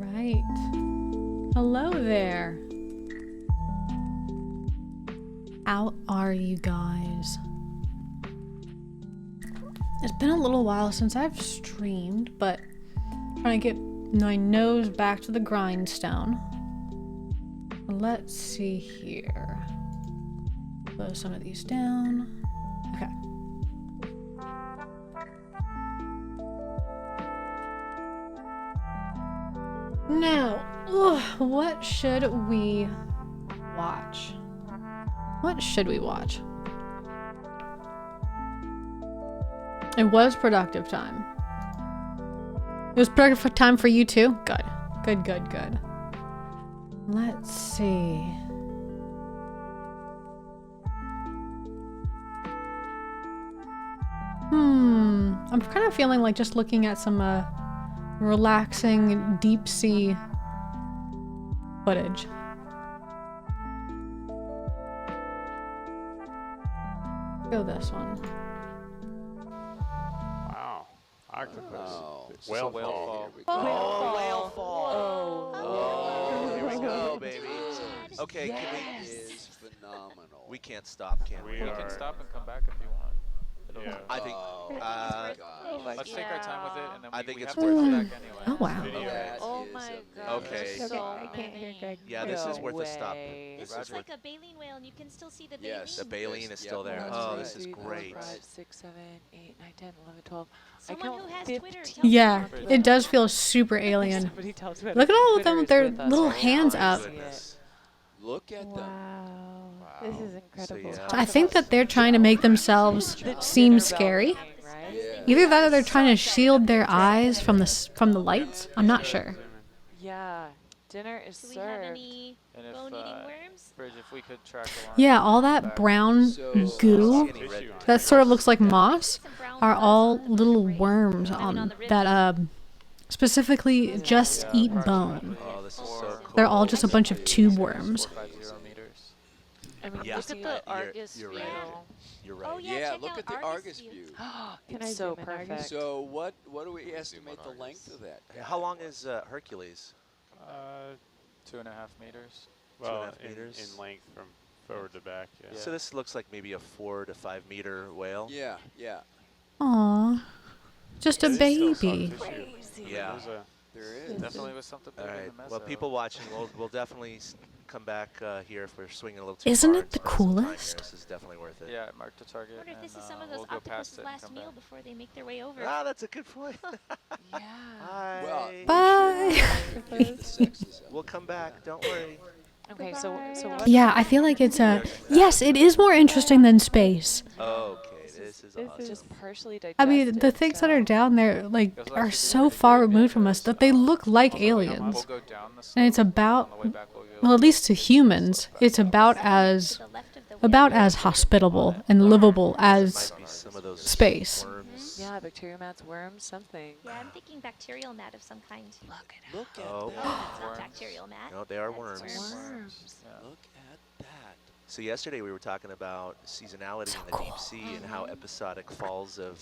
right. Hello there. How are you guys? It's been a little while since I've streamed, but trying to get my nose back to the grindstone. Let's see here. Close some of these down. Okay. Now, what should we watch? What should we watch? It was productive time. It was productive time for you too? Good. Good, good, good. Let's see. I'm kind of feeling like just looking at some relaxing deep sea footage. Go this one. Wow. Octopus. Oh. Whale Whale fall. fall. Whale fall. Oh, here we go, baby. Okay, Yes. can is phenomenal. We can't stop, can we? We We are. can stop and come back if you want. Yeah. I think. Let's take our time with it, and then I think we it's have to worth come it. back anyway. Oh, wow. Video. That Oh is my amazing. god. Okay. There's so I can't hear Greg. Yeah, this is No worth a stop. way. This That's looks like worth- a baleen whale, and you can still see the baleen. Yes, the baleen is still there. One, Oh, two, this is three, four, great. 5, 6, 7, 8, 9, 10, 11, 12. Someone I count who has 15. Twitter, tell me Yeah, about it does feel super alien. Somebody tell Twitter. Look at all of Twitter them with is their with us. little Oh, hands my up. goodness. Look at them. Wow. This is incredible. yeah. I think that they're trying to make themselves seem scary. Right? Yeah. Either that or they're trying to shield their eyes from the lights. I'm not sure. Yeah. Dinner is Do we have served. any And if, bone-eating worms? Bridge, if we could track along. Yeah, all that brown So, goo skinny red- that sort of looks like moss Some brown are fuzz all on the little vertebrae. worms I mean, on on the ribs. that specifically just Yeah, eat approximately bone. Oh, this is so four- cool. They're all just a bunch of tube worms. 450 meters. I mean, Yeah. look at the Argus you're view. right. You're right. Oh, yeah, check look out at the Argus Argus view. view. It's I so zoom in Argus? perfect. So what do we estimate the length of that? How long is Hercules? 2.5 meters. Well, 2.5 meters. in length from forward to back. Yeah. So this looks like maybe a 4 to 5 meter whale. Yeah, yeah, Aw, just a It is still soft baby. tissue. Yeah. There's a- there is. Definitely was something All big right. in the meso. Well, people watching, we'll definitely come back here if we're swinging a little too Isn't far it and the spend some time here. coolest? This is definitely worth it. Yeah, I marked the target. I wonder if this is some of we'll those go past octopus' it and last come meal back. before they make their way over. Ah, that's a good point. Yeah. Hi. Well, Bye. the sex is up. We'll come back. Don't worry. Okay, so what? Yeah, I feel like it's a yes. It is more interesting than space. Okay, this is It's awesome. just partially digested. I mean, the things that are so- down there like are so far removed from us that they look like Also, we'll aliens. go down the And it's slope, about, on the way back we'll go well, at least to humans, it's about To as the left of the about window. as hospitable and livable as Might be some of those space. worms. Yeah, bacteria mats, worms, something. Yeah, I'm thinking bacterial mat of some kind. Look at Look at Oh. that. That's not Worms. bacterial mat. No, they are That's worms. worms. Yeah. Look at that. So yesterday we were talking about seasonality in the deep sea and how episodic falls of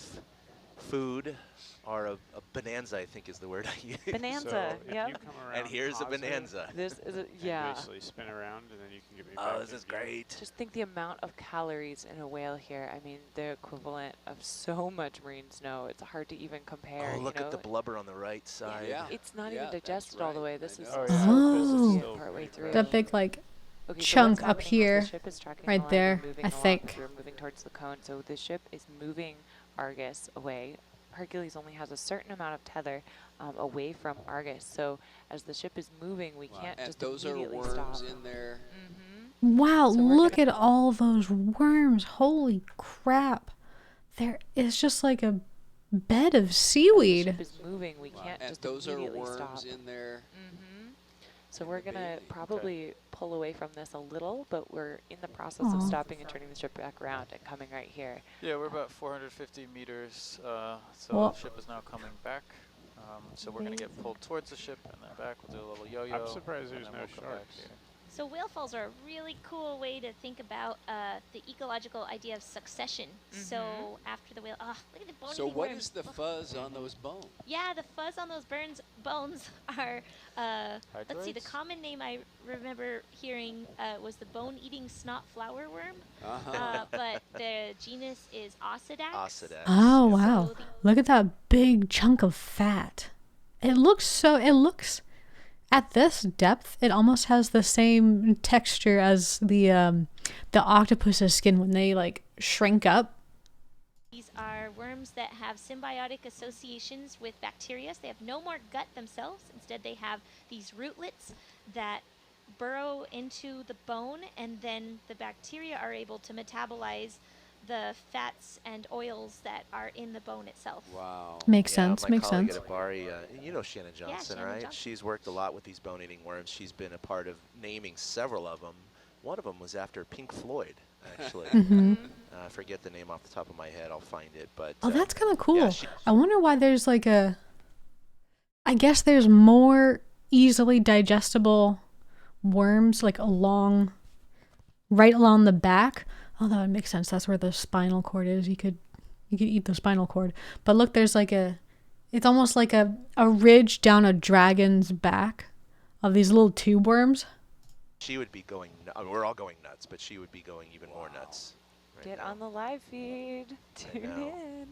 food are a bonanza, I think is the word I use. Bonanza. So if Yep. you come around And here's a positive bonanza. This is a, and yeah. basically spin around and then you can get me Oh, back this in is gear. great. Just think the amount of calories in a whale here. I mean, the equivalent of so much marine snow. It's hard to even compare. Oh, look you at the know? blubber on the right side. Yeah. It's not Yeah, even that's digested all the right. way. I This is know. Oh, yeah. Oh. Still partway through. That big like Okay, so chunk what's up happening is here, the ship is tracking right the line there, and moving I along think. as we're moving towards the cone. So the ship is moving Argus away. Hercules only has a certain amount of tether away from Argus. So as the ship is moving, we can't And just those are immediately worms stop. in there. wow, So we're look gonna- at all those worms. Holy crap. There is just like a bed of The seaweed. ship is moving. We can't And just those are immediately worms stop. in there. So we're the gonna baby. probably pull away from this a little, but we're in the process of Aw. stopping and turning the ship back around and coming right here. Yeah, we're about 450 meters, so Well- the ship is now coming back. So we're going to get pulled towards the ship and then back. We'll do a little yo-yo. I'm surprised and there's then no we'll come back sharks. here. So whale falls are a really cool way to think about the ecological idea of succession. So after the whale, look at the bone So eating what worms. is the fuzz on those bones? Yeah, the fuzz on those bones are, let's see, the Hydroids? common name I remember hearing was the bone-eating snot flower worm, Uh-huh. but the genus is Ossidax. Ossidax. Oh, yeah. wow. So the- Look at that big chunk of fat. It looks at this depth, it almost has the same texture as the octopus's skin when they like shrink up. These are worms that have symbiotic associations with bacteria. So they have no more gut themselves. Instead, they have these rootlets that burrow into the bone, and then the bacteria are able to metabolize the fats and oils that are in the bone itself. Wow. Makes Yeah, sense, my makes colleague sense. at Abari, you know Shannon Johnson, Shannon right? Johnson. She's worked a lot with these bone-eating worms. She's been a part of naming several of them. One of them was after Pink Floyd, actually. I forget the name off the top of my head. I'll find it. But Oh, that's kind of cool. yeah, I wonder why there's like I guess there's more easily digestible worms like right along the back. Oh, that would make sense. That's where the spinal cord is. You could eat the spinal cord. But look, there's like it's almost like a ridge down a dragon's back of these little tube worms. she would be going. I mean, we're all going nuts, but she would be going even more nuts. Right Get now. on the live feed. Tune know. in.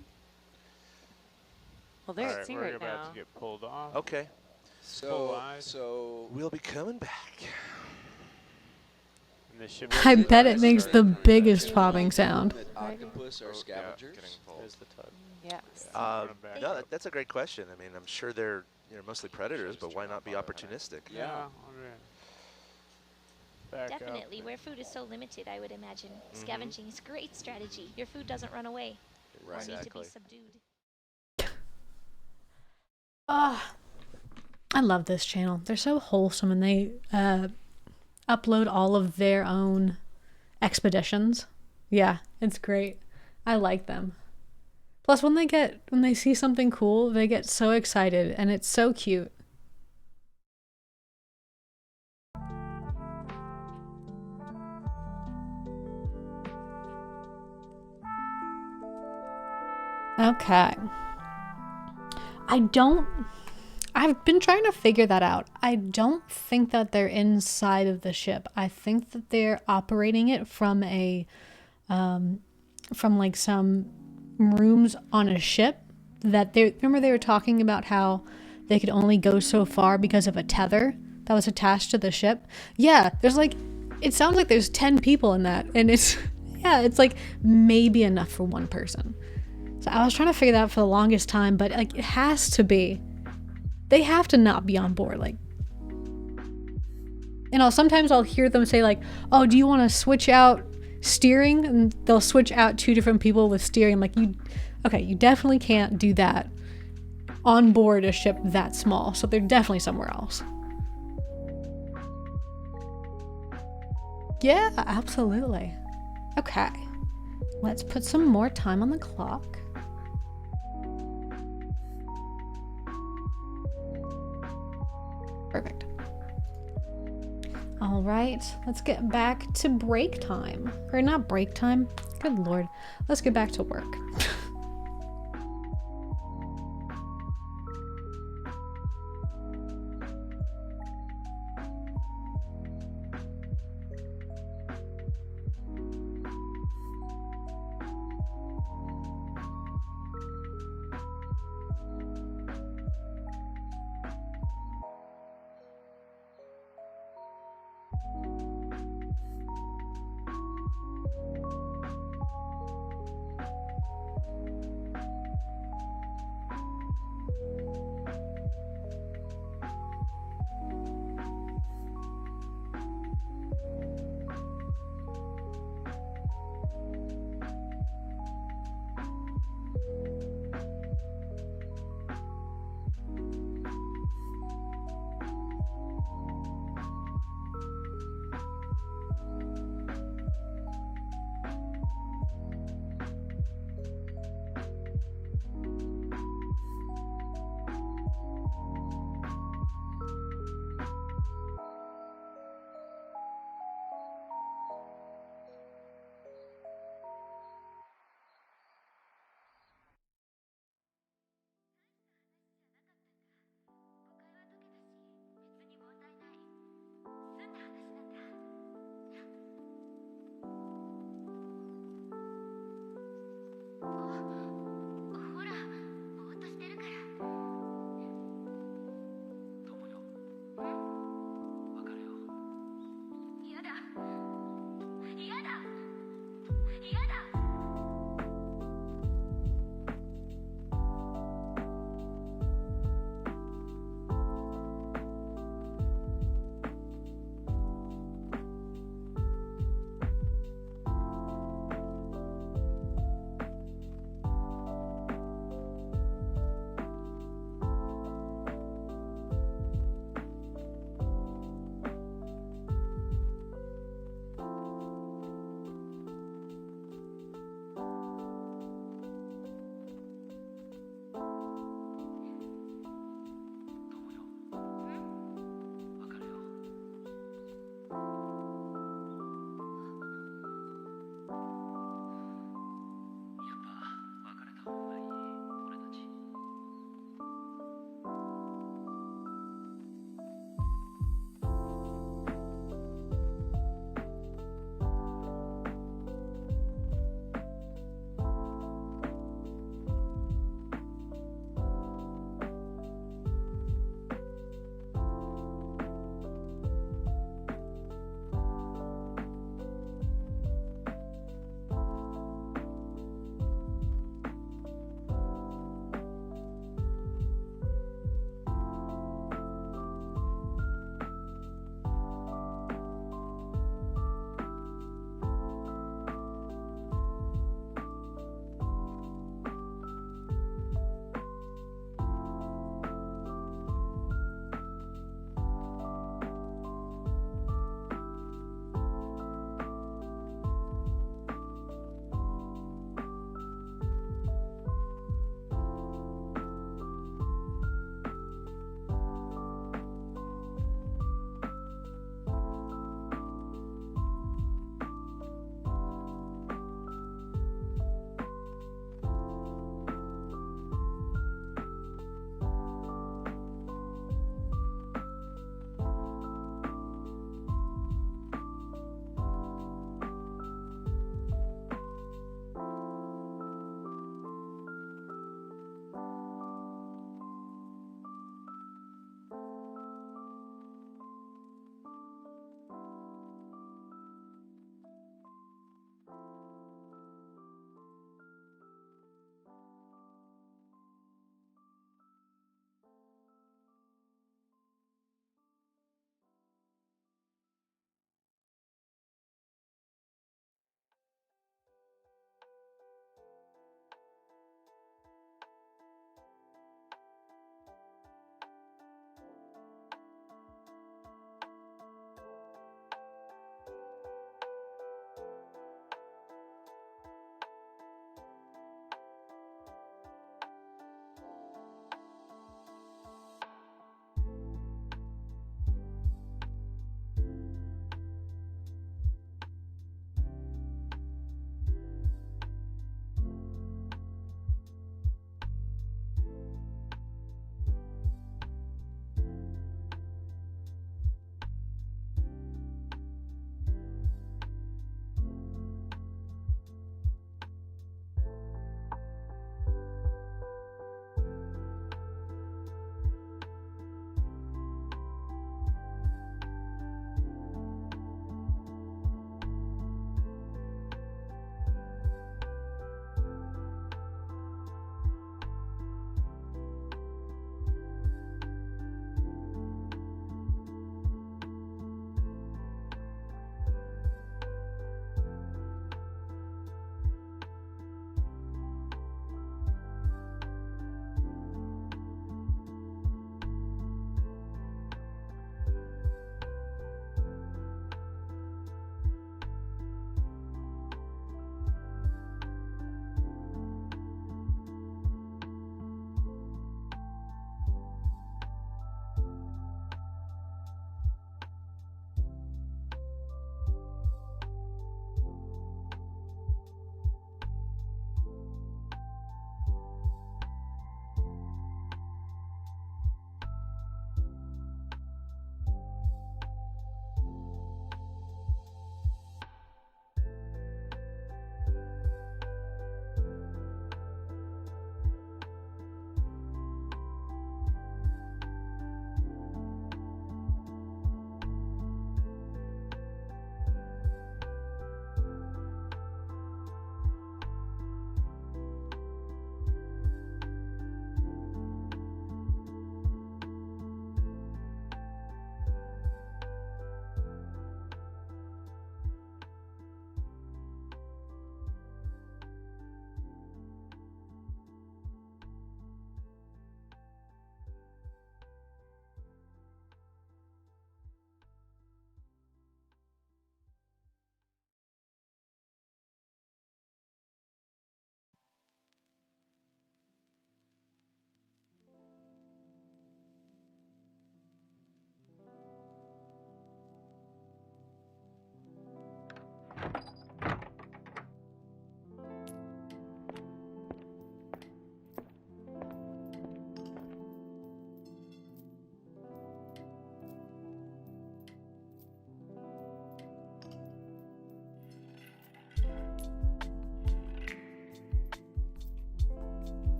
Well, they're All at sea we're right about now. to get pulled off. Okay, So we'll be coming back. And this ship I is bet it starting makes to the turn. biggest you popping know sound. that octopus are scavengers? There's the tug. Yes. Uh, Running back no, up. that's a great question. I mean, I'm sure they're mostly predators, but why not be opportunistic? Yeah. all right. Back up. Definitely. Where food is so limited, I would imagine scavenging is a great strategy. Your food doesn't run away or need to Exactly. be subdued. I love this channel. They're so wholesome, and they upload all of their own expeditions. Yeah, it's great. I like them. Plus, when they see something cool, they get so excited, and it's so cute. Okay. I've been trying to figure that out. I don't think that they're inside of the ship. I think that they're operating it from from like some rooms on a ship remember they were talking about how they could only go so far because of a tether that was attached to the ship. Yeah, it sounds like there's 10 people in that, and it's like maybe enough for one person. So I was trying to figure that out for the longest time, but like it has to be. They have to not be on board. Like, sometimes I'll hear them say like, "Oh, do you want to switch out steering?" And they'll switch out 2 different people with steering. I'm like, you definitely can't do that on board a ship that small. So they're definitely somewhere else. Yeah, absolutely. Okay, let's put some more time on the clock. Perfect. All right, let's get back to break time. Or not break time. Good Lord. Let's get back to work.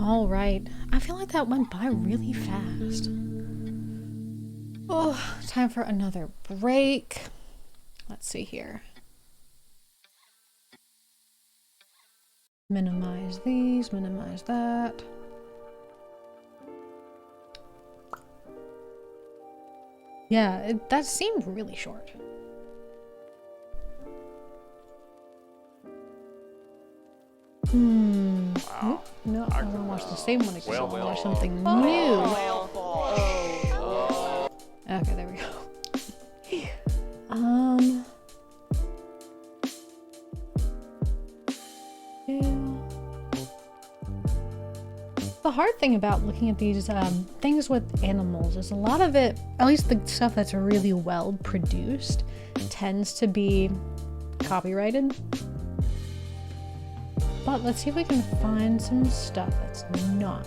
All right. I feel like that went by really fast. Oh, time for another break. Let's see here. Minimize these, minimize that. Yeah, that seemed really short. Wow. No, I want to watch the same one again. I Whale want to watch ball. something new. Okay, there we go. Yeah. The hard thing about looking at these things with animals is a lot of it, at least the stuff that's really well produced, tends to be copyrighted. But let's see if we can find some stuff that's not.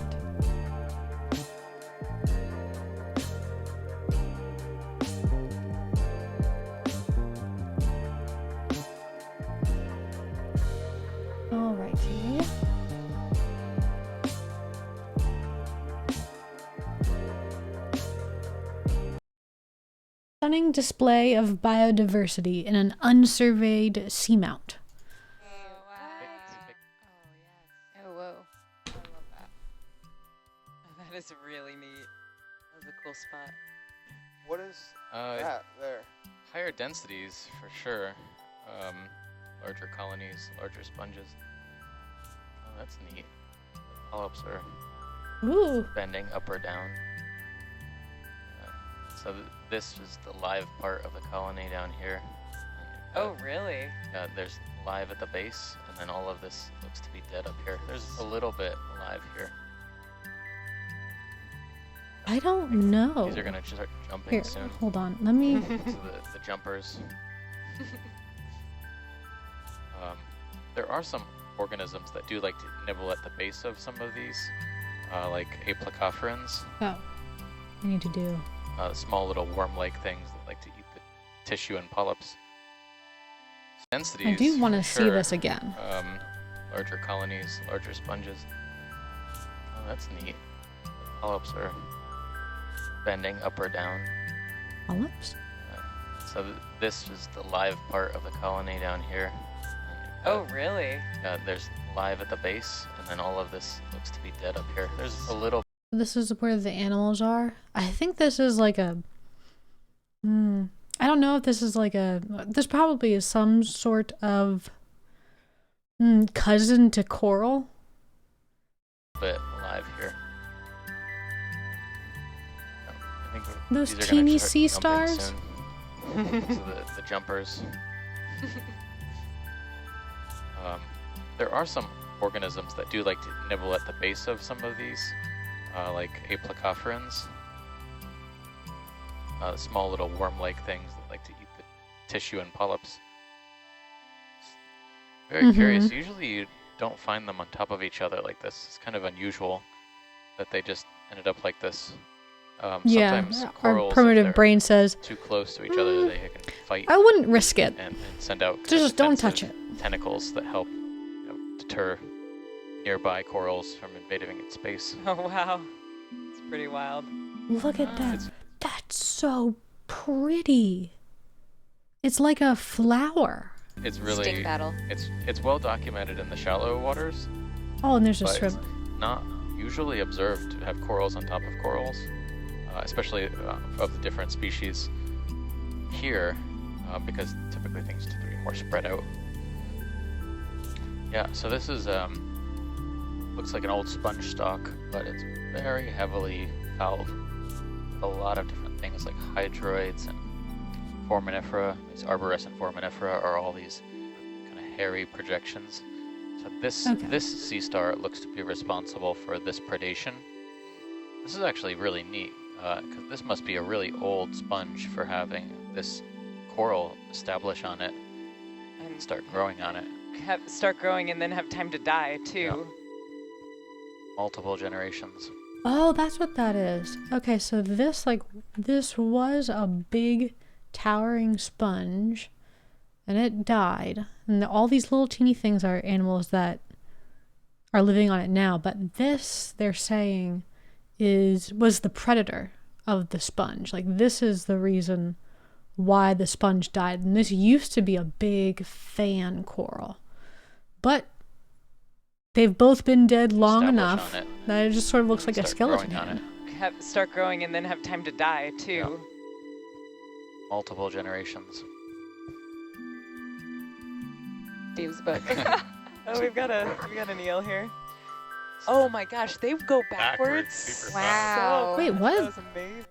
Alrighty. Stunning display of biodiversity in an unsurveyed seamount. Oh, whoa. I love that. That is really neat. That was a cool spot. What is that there? Higher densities, for sure. Larger colonies, larger sponges. Oh, that's neat. The polyps are Ooh. bending up or down. So this is the live part of the colony down here. Oh, really? There's live at the base, and then all of this looks to be dead up here. There's a little bit alive here. I don't know. These are gonna start jumping Here, soon. hold on. Let me. These are the jumpers. There are some organisms that do like to nibble at the base of some of these, like aplacophorans. Oh, I need to do. Small little worm-like things that like to eat the tissue and polyps. Densities, I do want to for see sure. this again. Larger colonies, larger sponges. Oh, that's neat. The polyps are bending up or down. Polyps? So this is the live part of the colony down here. Oh, really? There's live at the base, and then all of this looks to be dead up here. There's a little. This is where the animals are. I think this is like a. I don't know if this is like a. This probably is some sort of cousin to coral. Bit alive here. I think Those these are gonna teeny start sea jumping stars? soon. These are the jumpers. There are some organisms that do like to nibble at the base of some of these, like aplacophorans. Small little worm-like things that like to eat the tissue and polyps. Very curious. Usually you don't find them on top of each other like this. It's kind of unusual that they just ended up like this. Sometimes our corals, if primitive they're brain says, too close to each other, they can fight I wouldn't risk it. and send out Just don't touch it. tentacles that help deter nearby corals from invading its space. Oh, wow. It's pretty wild. Look at that. That's so pretty. It's like a flower. It's really Sting battle. it's well documented in the shallow waters, Oh, and there's a but shrimp. it's not usually observed to have corals on top of corals, especially of the different species here, because typically things tend to be more spread out. Yeah, so this is looks like an old sponge stock, but it's very heavily fouled with a lot of different things like hydroids and foraminifera. These arborescent foraminifera are all these kind of hairy projections. So this sea star looks to be responsible for this predation. This is actually really neat, because this must be a really old sponge for having this coral establish on it and start growing on it. Start growing and then have time to die, too. Yeah. Multiple generations. Oh, that's what that is. Okay, so this was a big towering sponge and it died. And all these little teeny things are animals that are living on it now. But this, they're saying, was the predator of the sponge. Like, this is the reason why the sponge died. And this used to be a big fan coral. But they've both been dead long enough that it just sort of looks like a skeleton hand. Start growing and then have time to die too. Yeah. Multiple generations. Dave's book. Oh, we've got an eel here. Oh my gosh, they go backwards. Super Wow. Wait, what? That was amazing.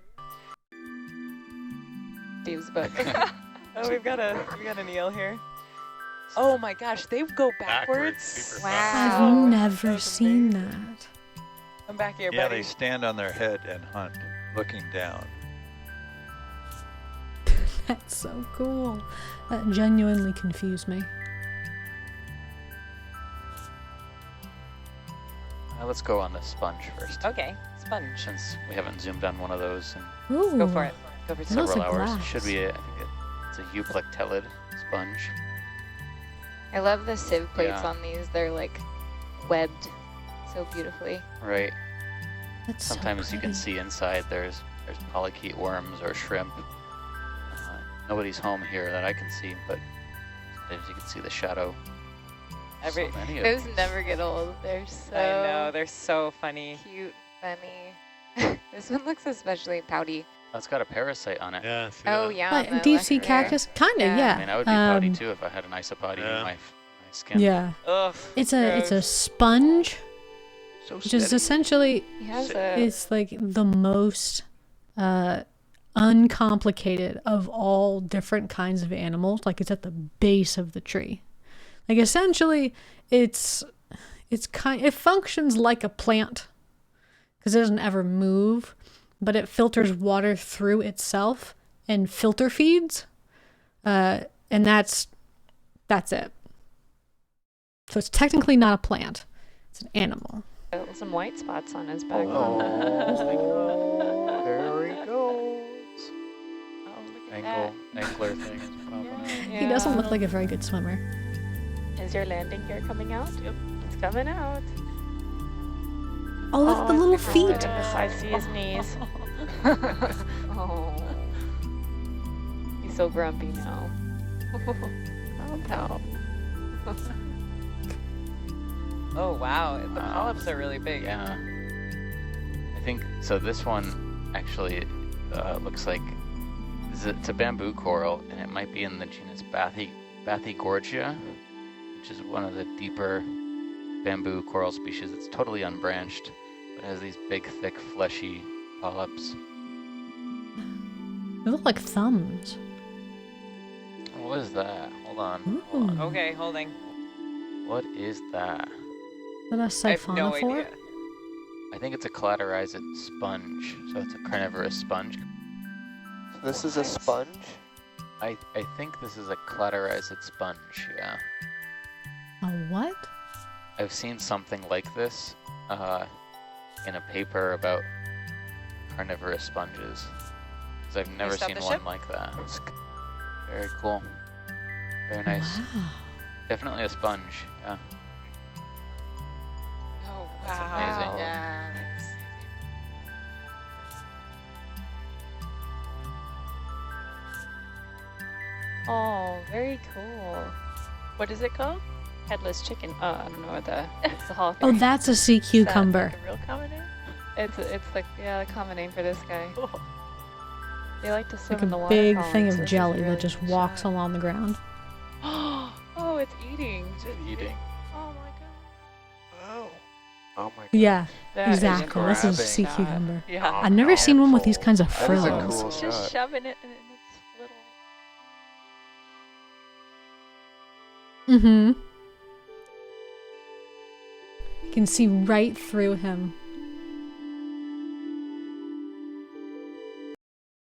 Dave's book. Oh, we've got an eel here. Oh my gosh, they go backwards. Super Wow. I've never seen that. Come back here, Yeah, buddy. they stand on their head and hunt, looking down. That's so cool. That genuinely confused me. Let's go on the sponge first. Okay, sponge. Since we haven't zoomed on one of those in Ooh. Go for it. Go for it. It looks several like hours. glass. Should be, I think it's a euplectellid sponge. I love the sieve plates Yeah. on these. They're like webbed so beautifully. Right. That's so Sometimes you can pretty. see inside there's polychaete worms or shrimp. Nobody's home here that I can see, but sometimes you can see the shadow. So many of Those these. never get old. They're so I know, they're so funny. cute, funny. This one looks especially pouty. Oh, it's got a parasite on it. Yeah, see Oh that? yeah. But on the deep left sea there. cactus, kind of, Yeah. yeah. I mean, I would be pouty too if I had an isopody Yeah. in my skin. Yeah, Ugh. it's a gross. sponge, So which is steady. essentially He has a it's like the most uncomplicated of all different kinds of animals. Like, it's at the base of the tree. Like, essentially, it functions like a plant because it doesn't ever move, but it filters water through itself and filter feeds, and that's it. So it's technically not a plant; it's an animal. some white spots on his back. Oh, there he goes. Oh, look at that. Angler thing is popping out. He doesn't look like a very good swimmer. Is your landing gear coming out? Yep. It's coming out. Oh, look at the little feet. I see his knees. Oh. He's so grumpy now. Oh no. Oh wow, the polyps are really big. Yeah. I think so. This one actually looks like it's a bamboo coral, and it might be in the genus Bathygorgia, which is one of the deeper bamboo coral species. It's totally unbranched, but has these big, thick, fleshy polyps. They look like thumbs. What is that? Hold on. Ooh. Okay, holding. What is that? Is that a I have no siphonophore? idea. I think it's a collateralized sponge, so it's a carnivorous sponge. This is a sponge? I think this is a collateralized sponge, yeah. A what? I've seen something like this in a paper about carnivorous sponges. Because I've never stop seen the one ship? like that. It's very cool. Very nice. Wow. Definitely a sponge, yeah. Oh That's wow. amazing. Yeah. Oh, very cool. What is it called? Headless chicken. Oh, I don't know what the whole Oh, thing. that's a sea Is that, cucumber. like, a real common name? It's like the common name for this guy. They like to swim Like in the a water. big columns, thing so of this is jelly really that just good walks shot. along the ground. Oh, it's eating. Eating. Oh my god. Oh. Oh my god. Yeah, That is exactly. This is a grabbing. sea God. cucumber. Yeah. I've never seen one with these kinds of That is a frills. cool It's just shot. shoving it in its little. Mm-hmm. You can see right through him.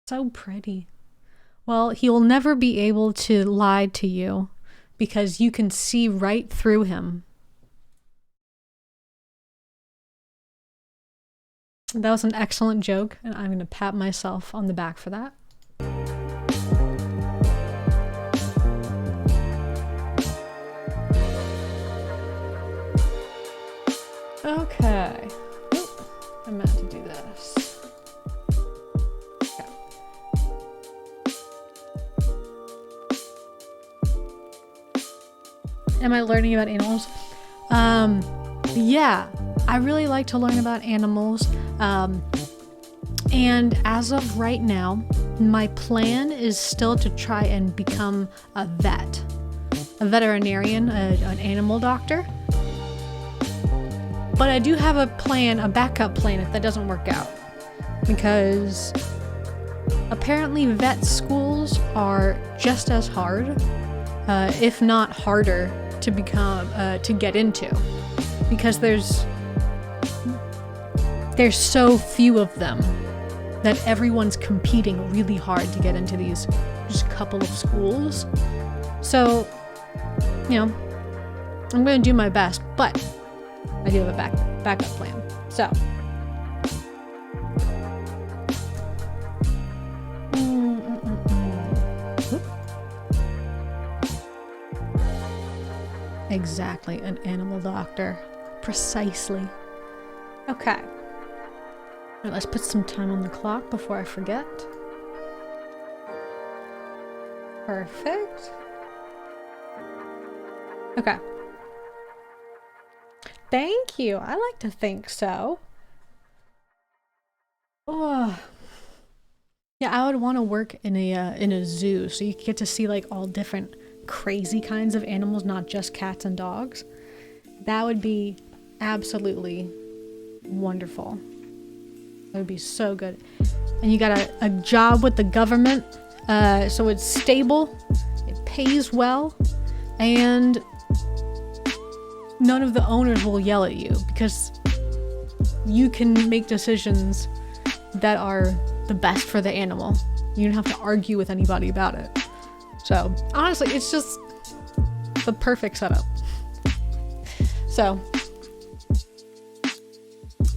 So pretty. Well, he will never be able to lie to you because you can see right through him. That was an excellent joke, and I'm going to pat myself on the back for that. Okay. Oop, I meant to do this. Okay. Am I learning about animals? Yeah, I really like to learn about animals. And as of right now, my plan is still to try and become a veterinarian, an animal doctor. But I do have a plan, a backup plan if that doesn't work out. Because apparently vet schools are just as hard, if not harder, to become, to get into. Because there's so few of them that everyone's competing really hard to get into these just couple of schools. So, you know, I'm going to do my best, but I do have a backup plan. So, exactly, an animal doctor. Precisely. Okay. All right, let's put some time on the clock before I forget. Perfect. Okay. Thank you. I like to think so. Oh. Yeah, I would want to work in a zoo so you get to see like all different crazy kinds of animals, not just cats and dogs. That would be absolutely wonderful. That would be so good. And you got a job with the government, so it's stable, it pays well, and none of the owners will yell at you because you can make decisions that are the best for the animal. You don't have to argue with anybody about it. So honestly, it's just the perfect setup. So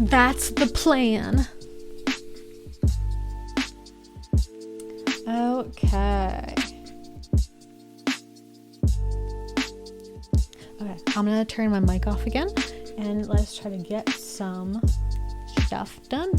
that's the plan. Okay. Okay, I'm gonna turn my mic off again and let's try to get some stuff done.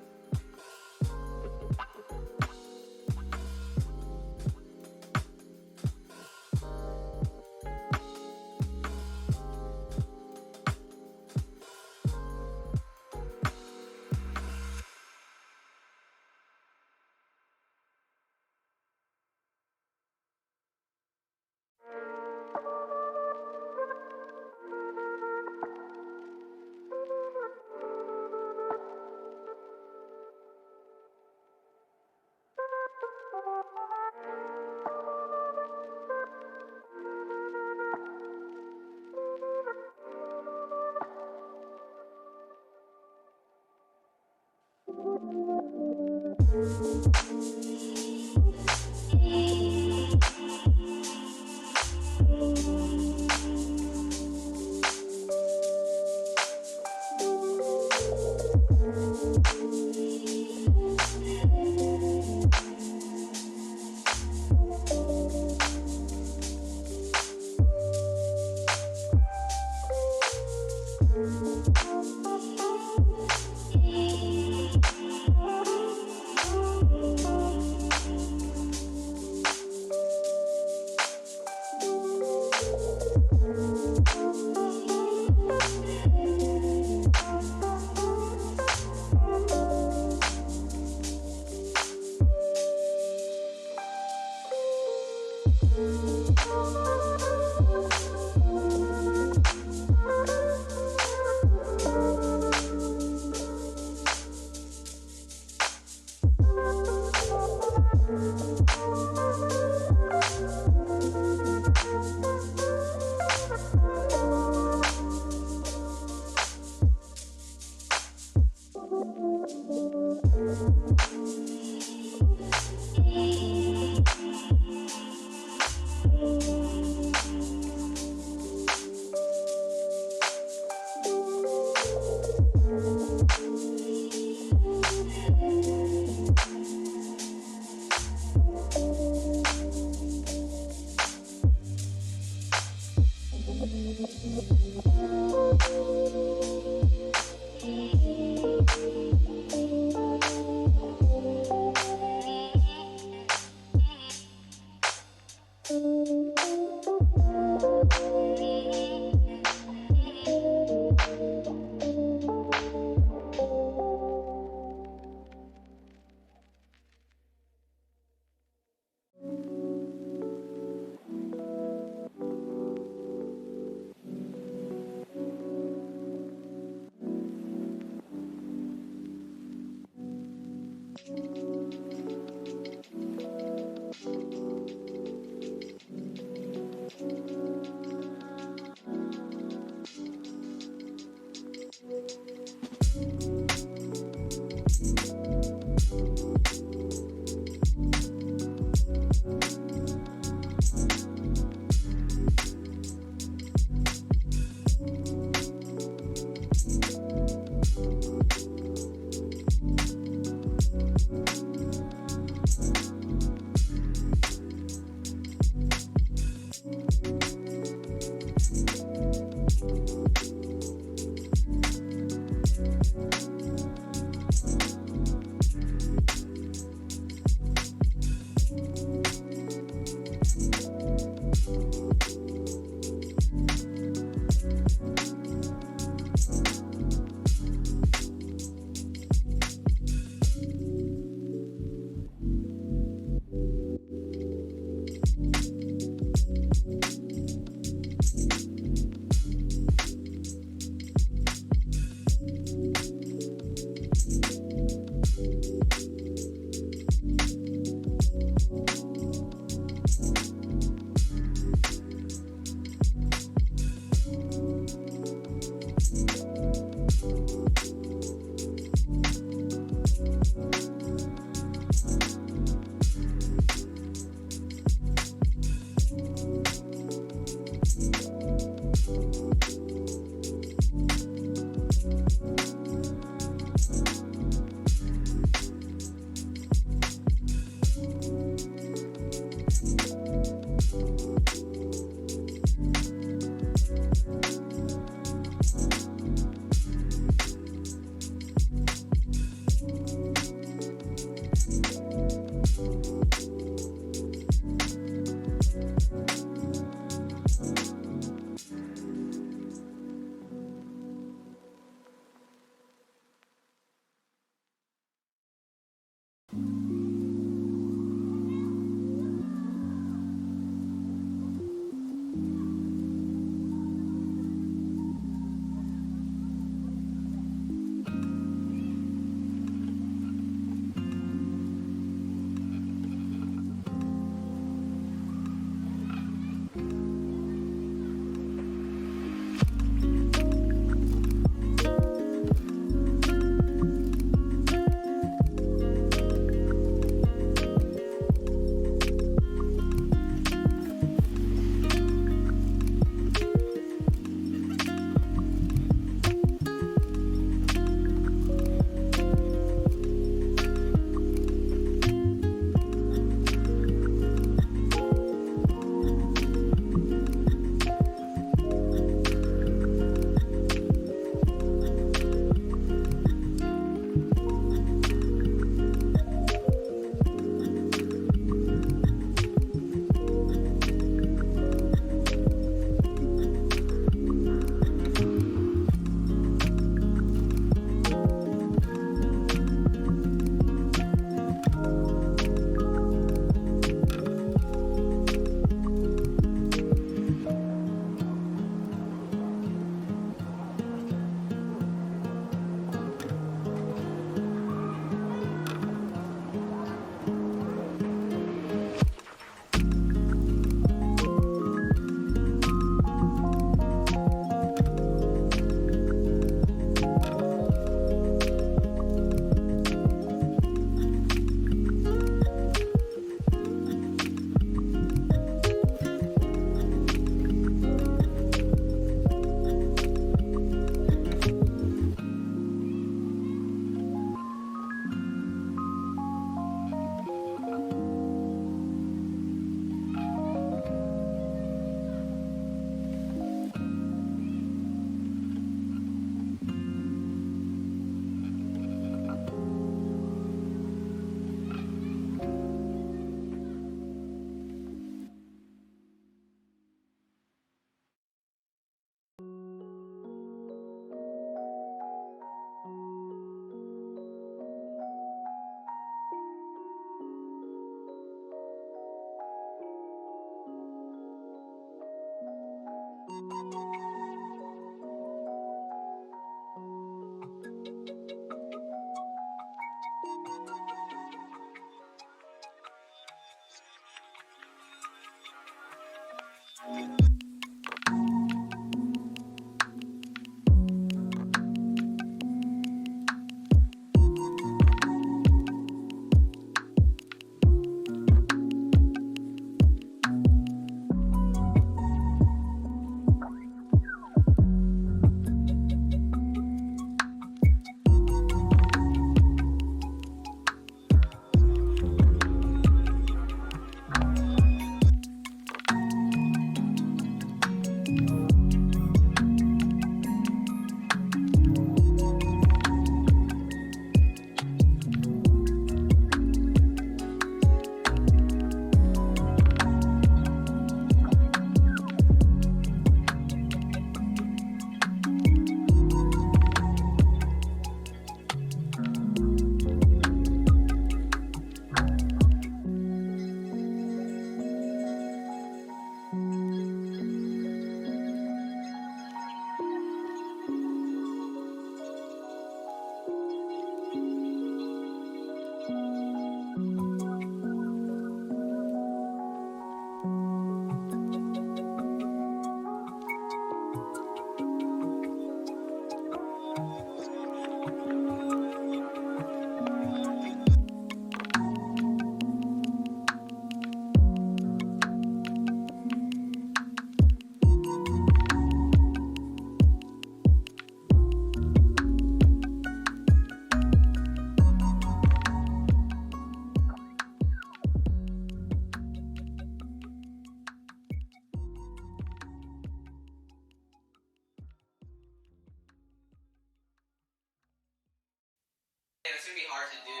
It's gonna be hard to do.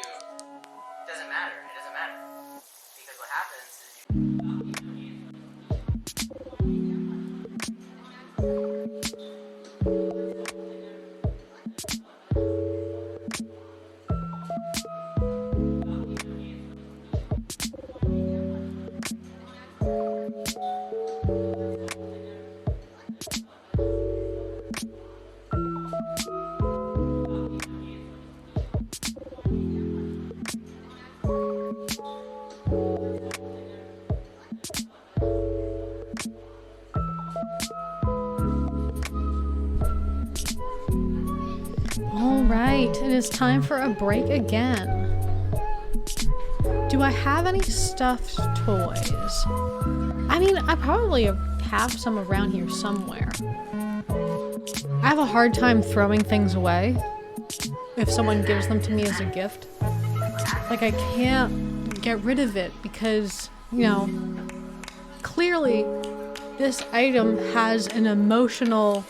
Doesn't matter. It doesn't matter because what happens is Alright, it is time for a break again. Do I have any stuffed toys? I mean, I probably have some around here somewhere. I have a hard time throwing things away if someone gives them to me as a gift. Like, I can't get rid of it because, you know, clearly this item has an emotional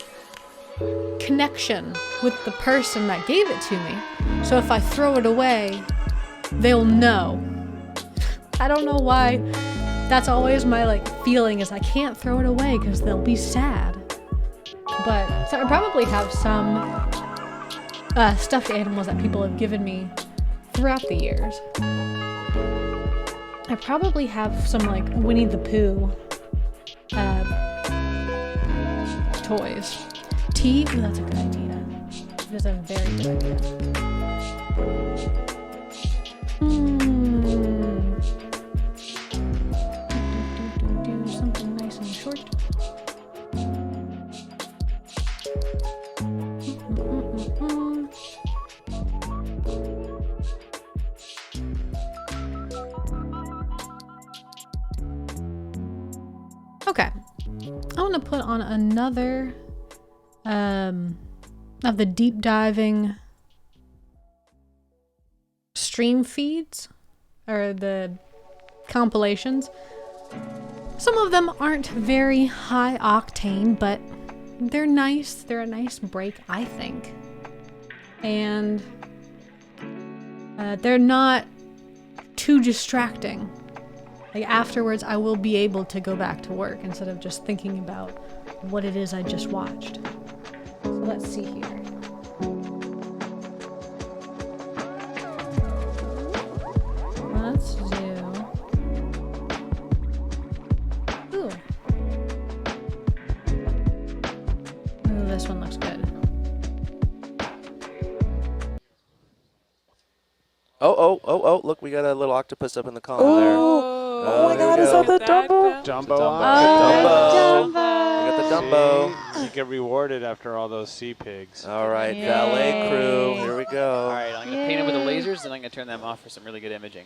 connection with the person that gave it to me. So if I throw it away, they'll know. I don't know why. That's always my feeling is I can't throw it away because they'll be sad. But so I probably have some stuffed animals that people have given me throughout the years. I probably have some Winnie the Pooh toys. Tea? Ooh, that's a good idea. That is a very good idea. Do something nice and short. Okay. I want to put on another of the deep diving stream feeds or the compilations. Some of them aren't very high octane, but they're nice. They're a nice break, I think. And they're not too distracting. Afterwards, I will be able to go back to work instead of just thinking about what it is I just watched. So let's see here. Let's do... Ooh. Ooh, this one looks good. Oh, look, we got a little octopus up in the column there. Oh my God, there is we that the go. Dumbo? Dumbo. Dumbo. Dumbo. We got the Dumbo. See, you get rewarded after all those sea pigs. All right, valet crew. Here we go. All right, I'm going to paint them with the lasers, and I'm going to turn them off for some really good imaging.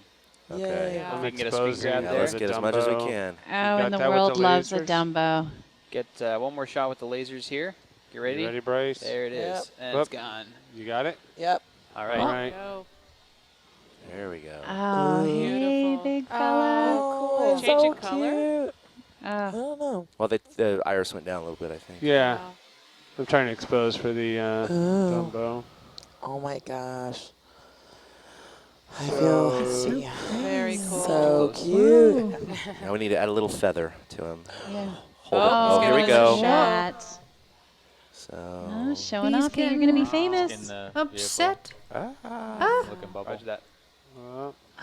Okay. If I'm we can get a exposing screen grab Yeah, there. let's get as much as we Dumbo. can. Oh, and the that with world the loves a lasers? Dumbo. Get one more shot with the lasers here. Get ready? You ready, Bryce? There it is. Yep. And Whoop. it's gone. You got it? Yep. All right. All right. There we go. Oh, hey, Beautiful. big fella. Oh, it's Change so in color? cute. Oh. I don't know. Well, the iris went down a little bit, I think. Yeah. I'm trying to expose for the Dumbo. Oh my gosh. I feel very cool. So cute. Now we need to add a little feather to him. Yeah. Hold it. Oh, here we go. So. Oh, showing He's off that you're going to be famous. In the Upset. looking bubble. Roger that.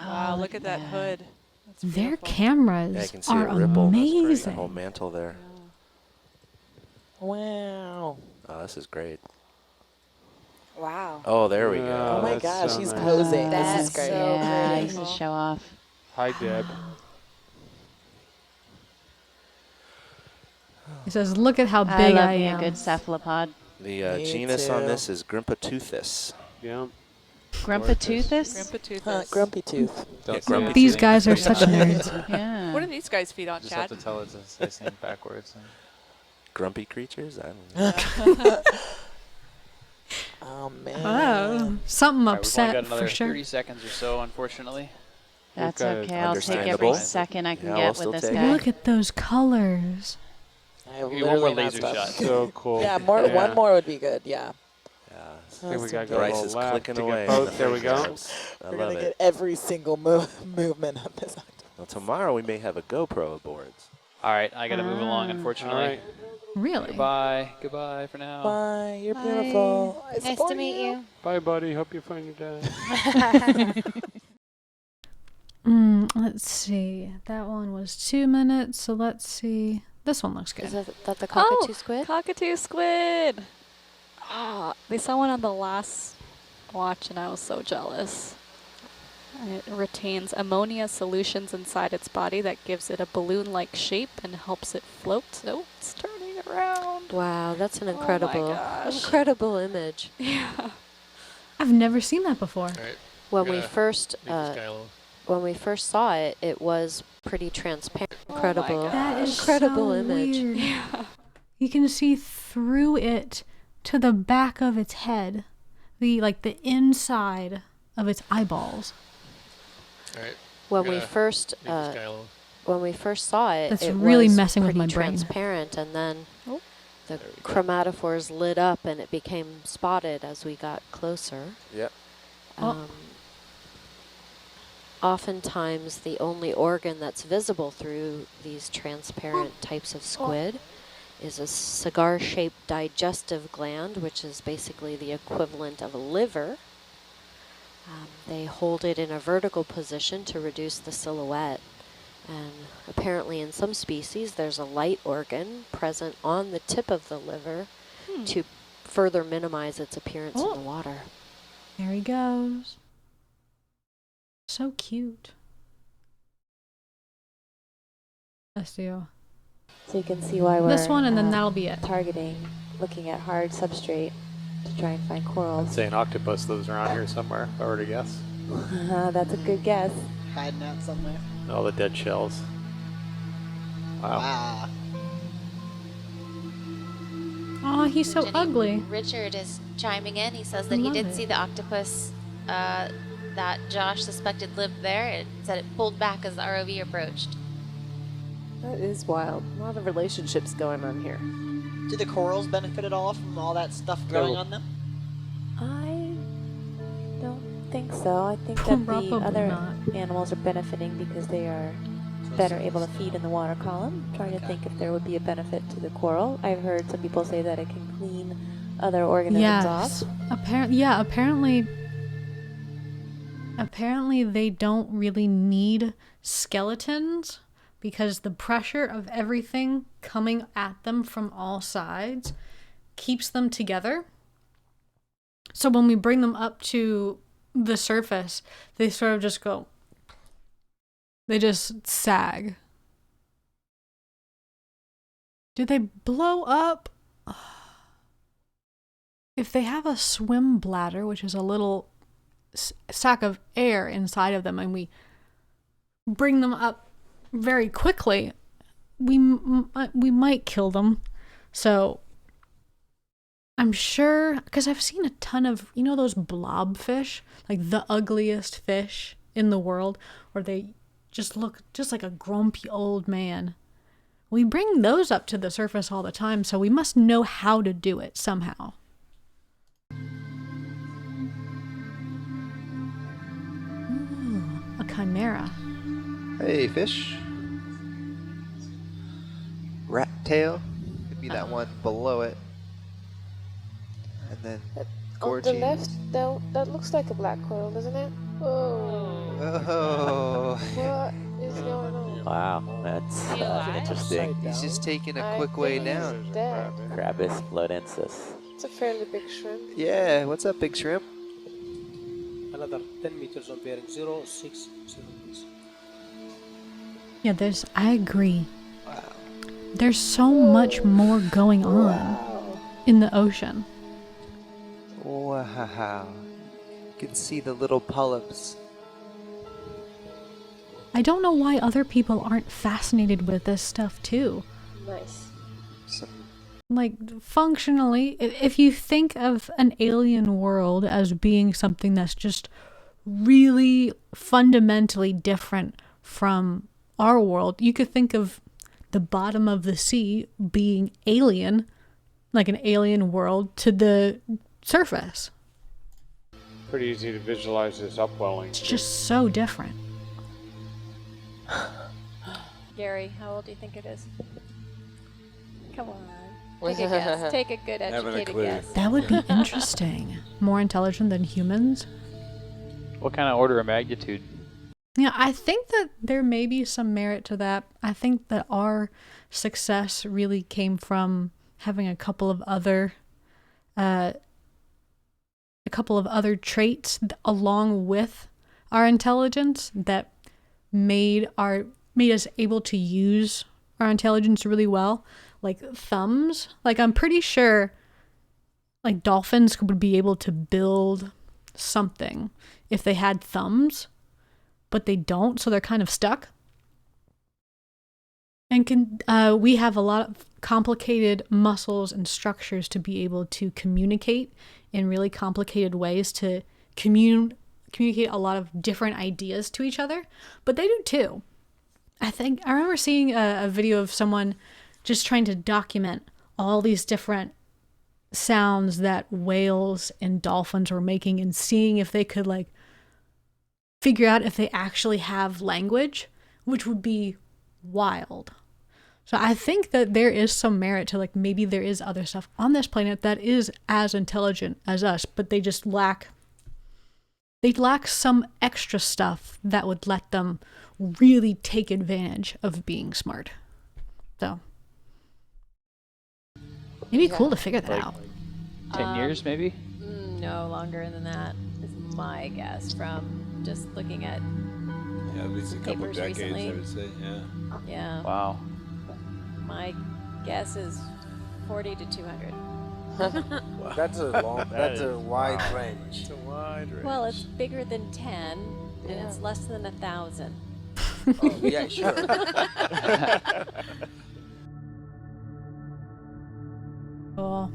Wow, look at that hood. That's Their beautiful. cameras Yeah, I can see are a ripple. The amazing. whole mantle there. Wow. Oh, this is great. Wow. Oh, there we go. Oh my that's gosh, so he's nice. posing. This That's is great. yeah, he's a show off. Hi, Deb. He says, "Look at how I big love I me am." a good cephalopod. The Me genus on too. this is Grimpatoothus. Yeah. Grumpatoothus? Grumpy tooth. Yeah, grumpy These tooth. guys are such nerds. Yeah. What do these guys feed on, Just Chad? have to tell it to say something backwards. Grumpy creatures? I don't know. Oh man. Oh, something All right, we've only upset got another for sure. 30 seconds or so, unfortunately. That's Okay, okay. I'll take every understandable. second I can Yeah, we'll get with still this take guy. Look at those colors. I have Give me one more literally not laser stopped. shot. So cool. Yeah, one more would be good. Yeah. Yeah. I think we got to go a Bryce little is left clicking to away. get on the both. There we go. photographs. I We're love gonna it. get every single movement of this octopus. Well, tomorrow we may have a GoPro aboard. All right, I got to move along, All unfortunately. right. Really? Goodbye. Goodbye for now. Bye. You're beautiful. I Nice to support meet you. Bye, buddy. Hope you find your dad. Let's see. That one was 2 minutes, so let's see. This one looks good. Is that the cockatoo Oh, squid? Cockatoo squid. Ah, they saw one on the last watch and I was so jealous. It retains ammonia solutions inside its body that gives it a balloon-like shape and helps it float. Oh, it's turning around. Wow, that's an Oh my incredible, gosh. incredible image. Yeah. I've never seen that before. When we first saw it, it was pretty transparent. Incredible, That is incredible so image. weird. Yeah. You can see through it to the back of its head, the inside of its eyeballs. When we first saw it, That's it really was messing with pretty my brain. transparent, and then the chromatophores lit up and it became spotted as we got closer. Yep. Oftentimes, the only organ that's visible through these transparent types of squid is a cigar-shaped digestive gland, which is basically the equivalent of a liver. They hold it in a vertical position to reduce the silhouette. And apparently in some species, there's a light organ present on the tip of the liver to further minimize its appearance in the water. There he goes. So cute. Let's do So you can see why we're this one, and then that'll be it. targeting, looking at hard substrate to try and find corals. I'd say an octopus lives around here somewhere, if I were to guess. That's a good guess. Hiding out somewhere. All the dead shells. Wow. Oh, he's so ugly. Richard is chiming in. He says that he Love did it. see the octopus that Josh suspected lived there. It said it pulled back as the ROV approached. That is wild. A lot of relationships going on here. Do the corals benefit at all from all that stuff growing on them? I don't think so. I think that the Probably other not. animals are benefiting because they are better able to feed in the water column. I'm trying to think if there would be a benefit to the coral. I've heard some people say that it can clean other organisms off. Apparently they don't really need skeletons because the pressure of everything coming at them from all sides keeps them together. So when we bring them up to the surface, they sort of just go They just sag. Do they blow up? If they have a swim bladder, which is a little sack of air inside of them, and we bring them up very quickly, we might kill them. So I'm sure, because I've seen a ton of, you know, those blobfish, like the ugliest fish in the world, where they just look just like a grumpy old man. We bring those up to the surface all the time, so we must know how to do it somehow. Ooh, a chimera. Hey, fish. Rat tail. Could be that one below it. And then on the left, that looks like a black coral, doesn't it? Oh. Oh. What is going on? Wow, that's interesting. He's just taking a quick way down. Dead. Crabus flodensis. It's a fairly big shrimp. Yeah, what's up, big shrimp? Another 10 meters on bearing 060. Yeah, I agree. Wow. There's so much more going on in the ocean. Wow. You can see the little polyps. I don't know why other people aren't fascinated with this stuff too. Nice. Like, functionally, if you think of an alien world as being something that's just really fundamentally different from our world, you could think of the bottom of the sea being alien, like an alien world, to the surface. Pretty easy to visualize this upwelling. It's just so different. Gary, how old do you think it is? Come on. Take a guess. Take a good educated guess. That would be interesting. More intelligent than humans. What kind of order of magnitude? Yeah, I think that there may be some merit to that. I think that our success really came from having a couple of other traits along with our intelligence that made us able to use our intelligence really well. Like thumbs. Like, I'm pretty sure like dolphins would be able to build something if they had thumbs, but they don't, so they're kind of stuck. And we have a lot of complicated muscles and structures to be able to communicate in really complicated ways, to communicate a lot of different ideas to each other, but they do too. I remember seeing a video of someone just trying to document all these different sounds that whales and dolphins were making and seeing if they could like figure out if they actually have language, which would be wild. So I think that there is some merit to like maybe there is other stuff on this planet that is as intelligent as us, but they just lack some extra stuff that would let them really take advantage of being smart. So it'd be cool to figure that out. 10 years, maybe? No, longer than that is my guess from just looking at at least a couple papers decades, recently. I would say, yeah. Yeah. Wow. My guess is 40 to 200. That's a wide range. It's a wide range. Well, it's bigger than 10, and it's less than 1,000. Oh, yeah, sure. Cool.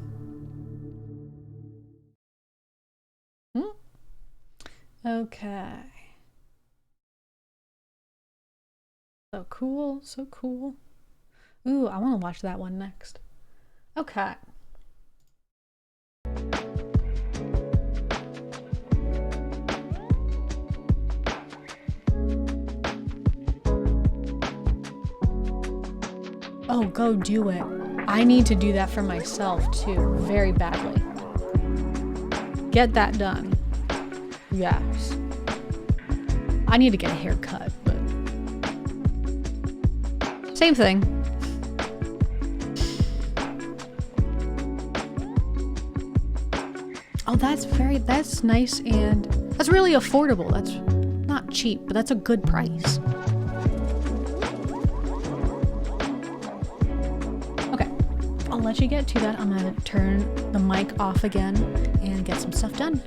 Okay. So cool, so cool. Ooh, I want to watch that one next. Okay. Oh, go do it. I need to do that for myself too, very badly. Get that done. Yes. I need to get a haircut, but same thing. Oh, that's nice, and that's really affordable. That's not cheap, but that's a good price. let you get to that, I'm gonna turn the mic off again and get some stuff done.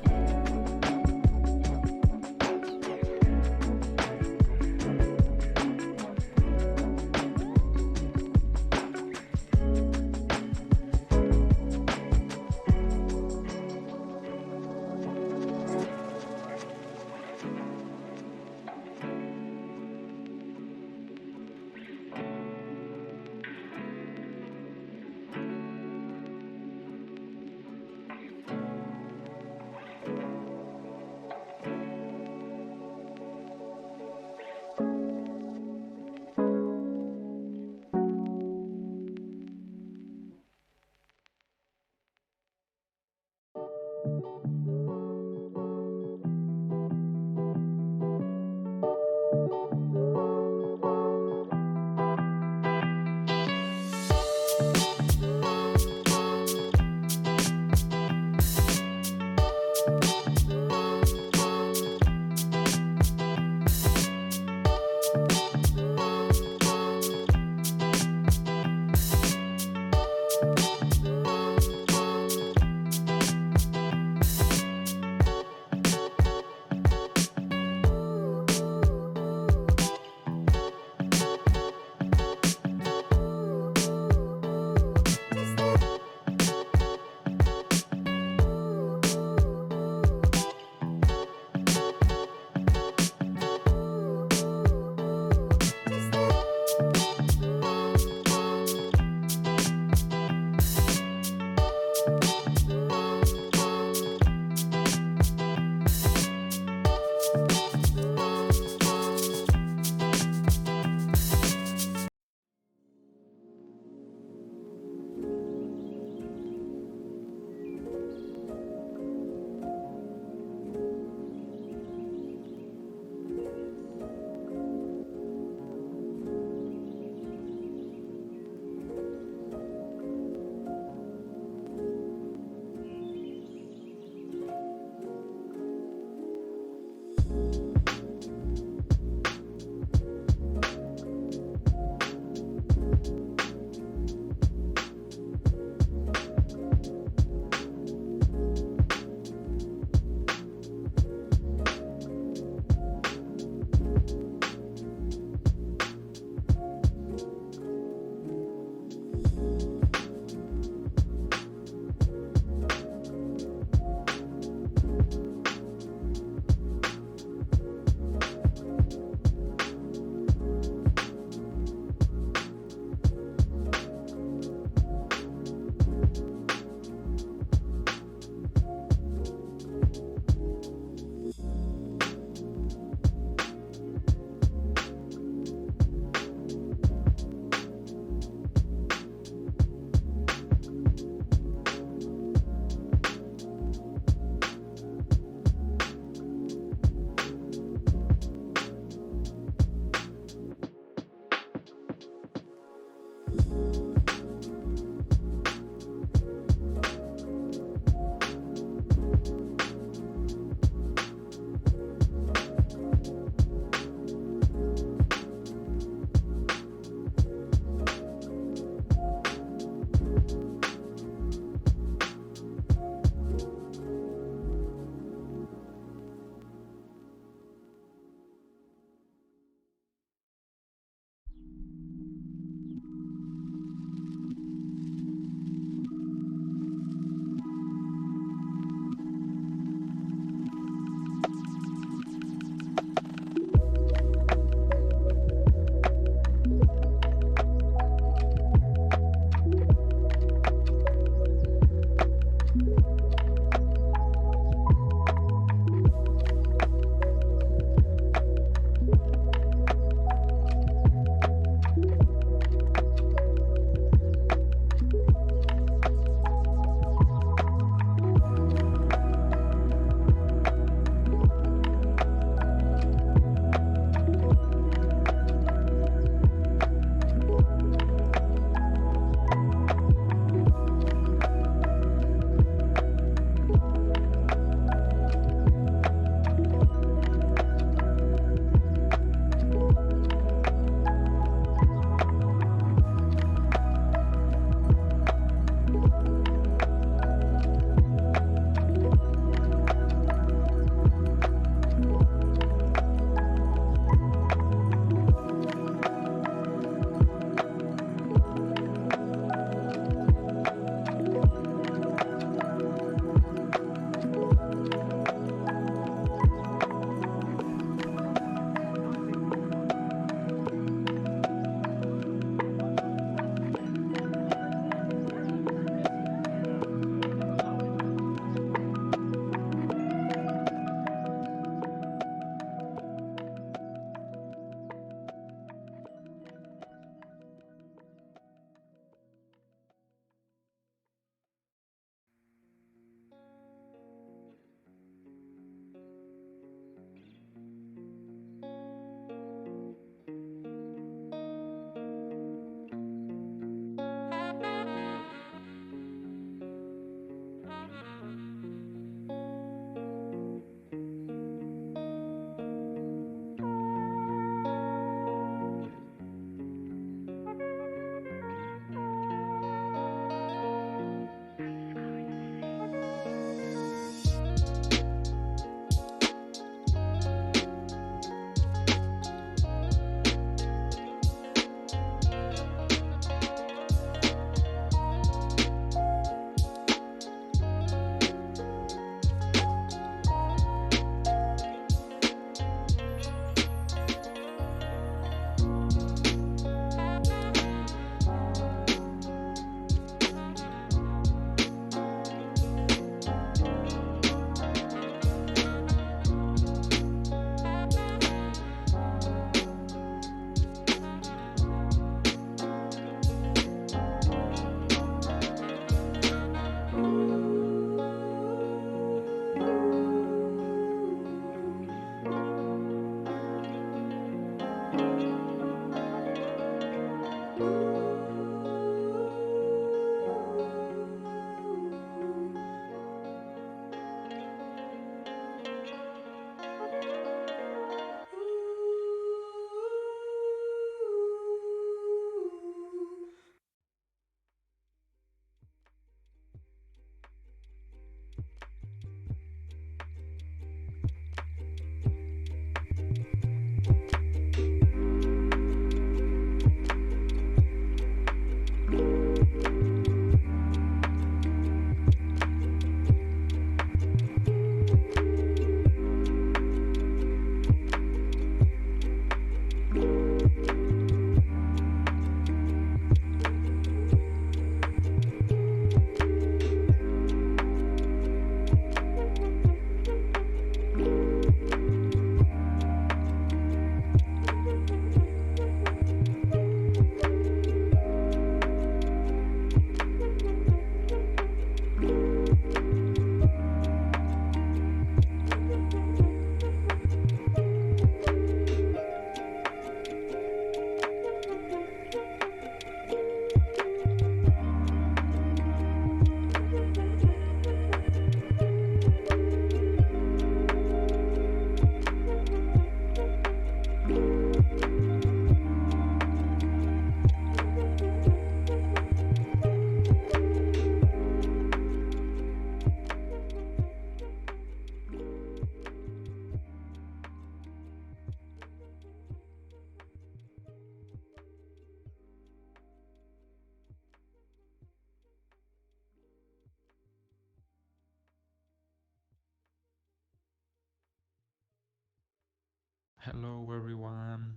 Hello everyone,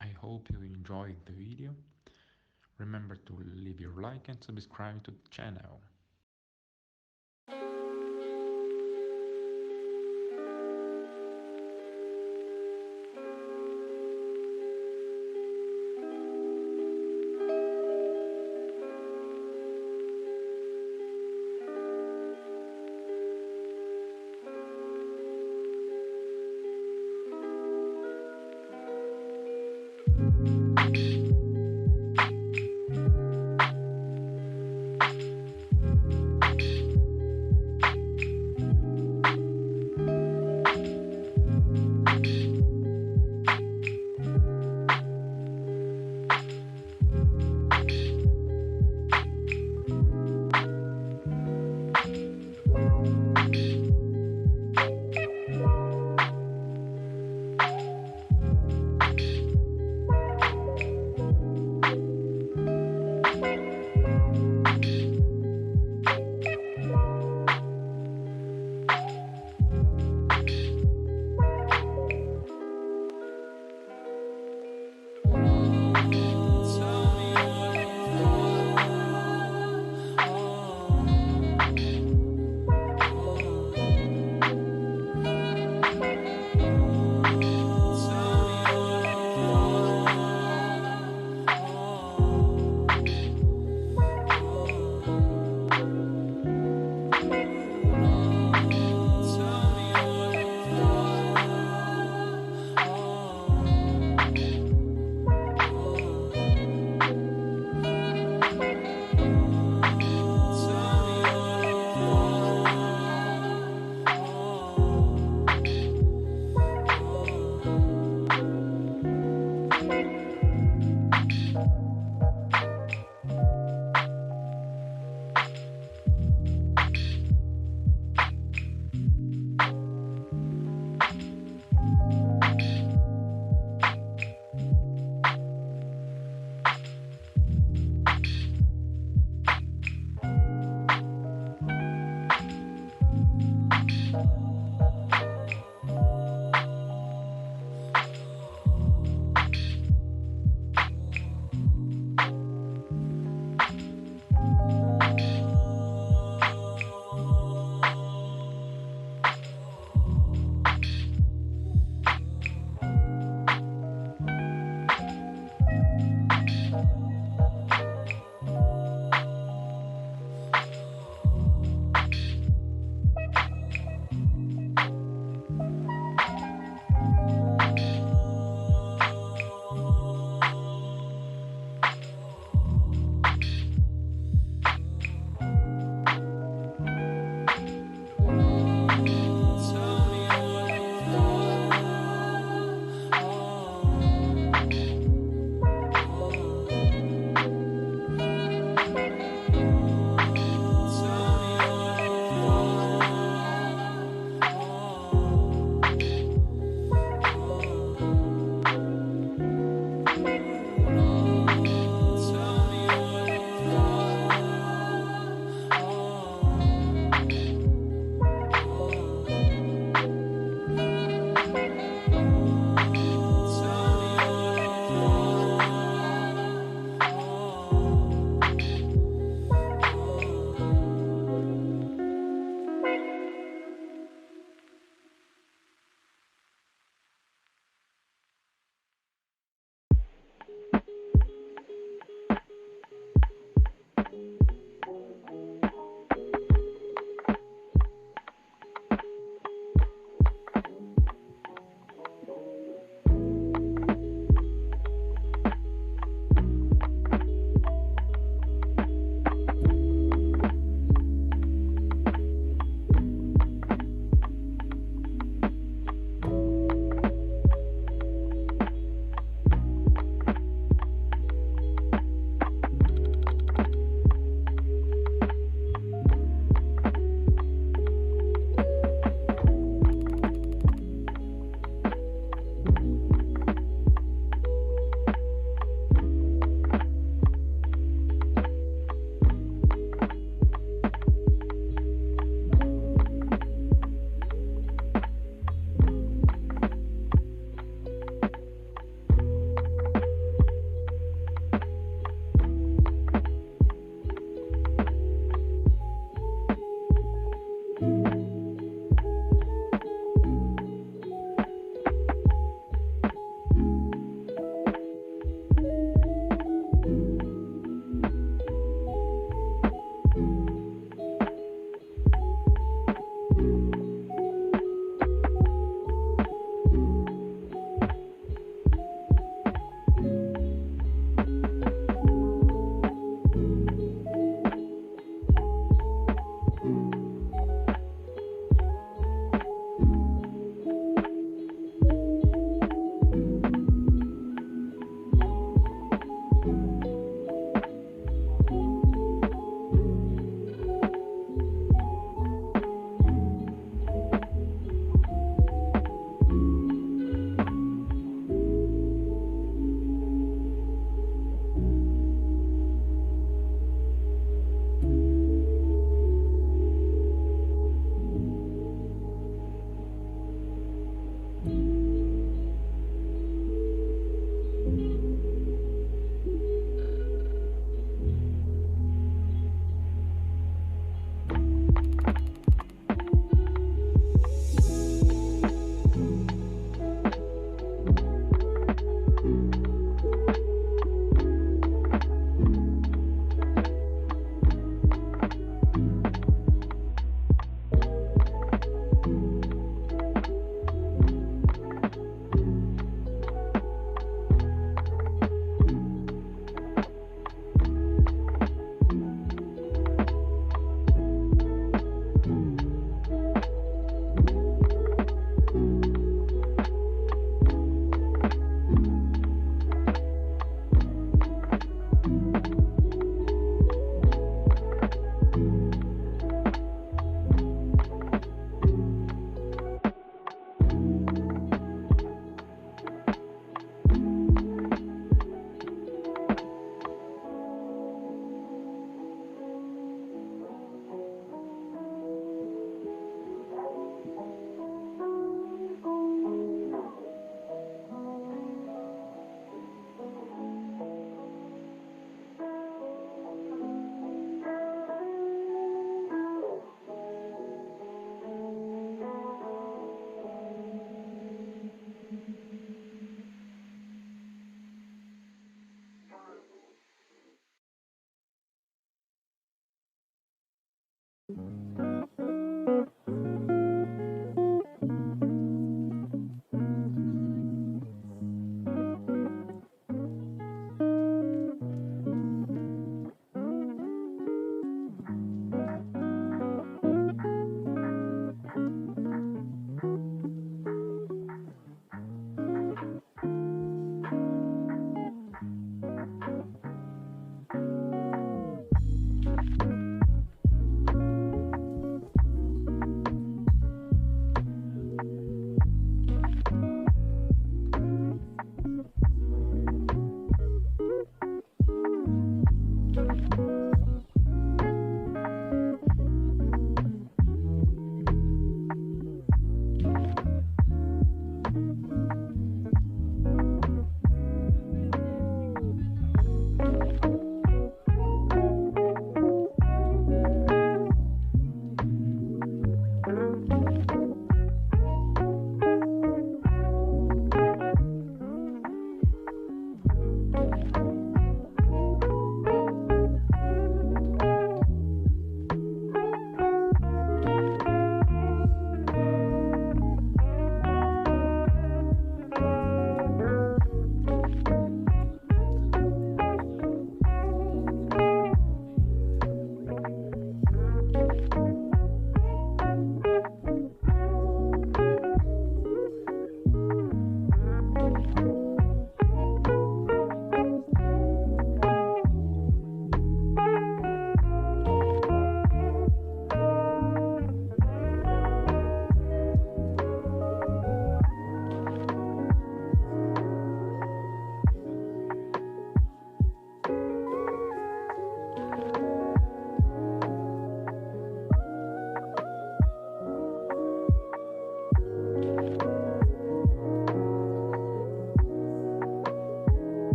I hope you enjoyed the video. Remember to leave your like and subscribe to the channel.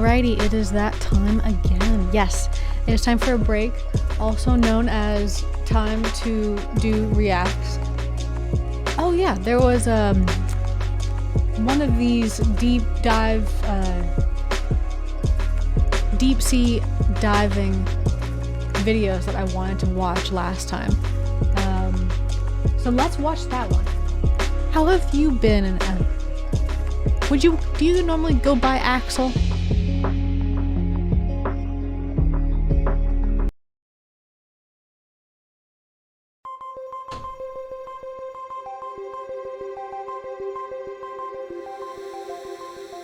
Alrighty, it is that time again. Yes, it is time for a break, also known as time to do reacts. Oh yeah, there was one of these deep sea diving videos that I wanted to watch last time. So let's watch that one. How have you been? Do you normally go by Axel?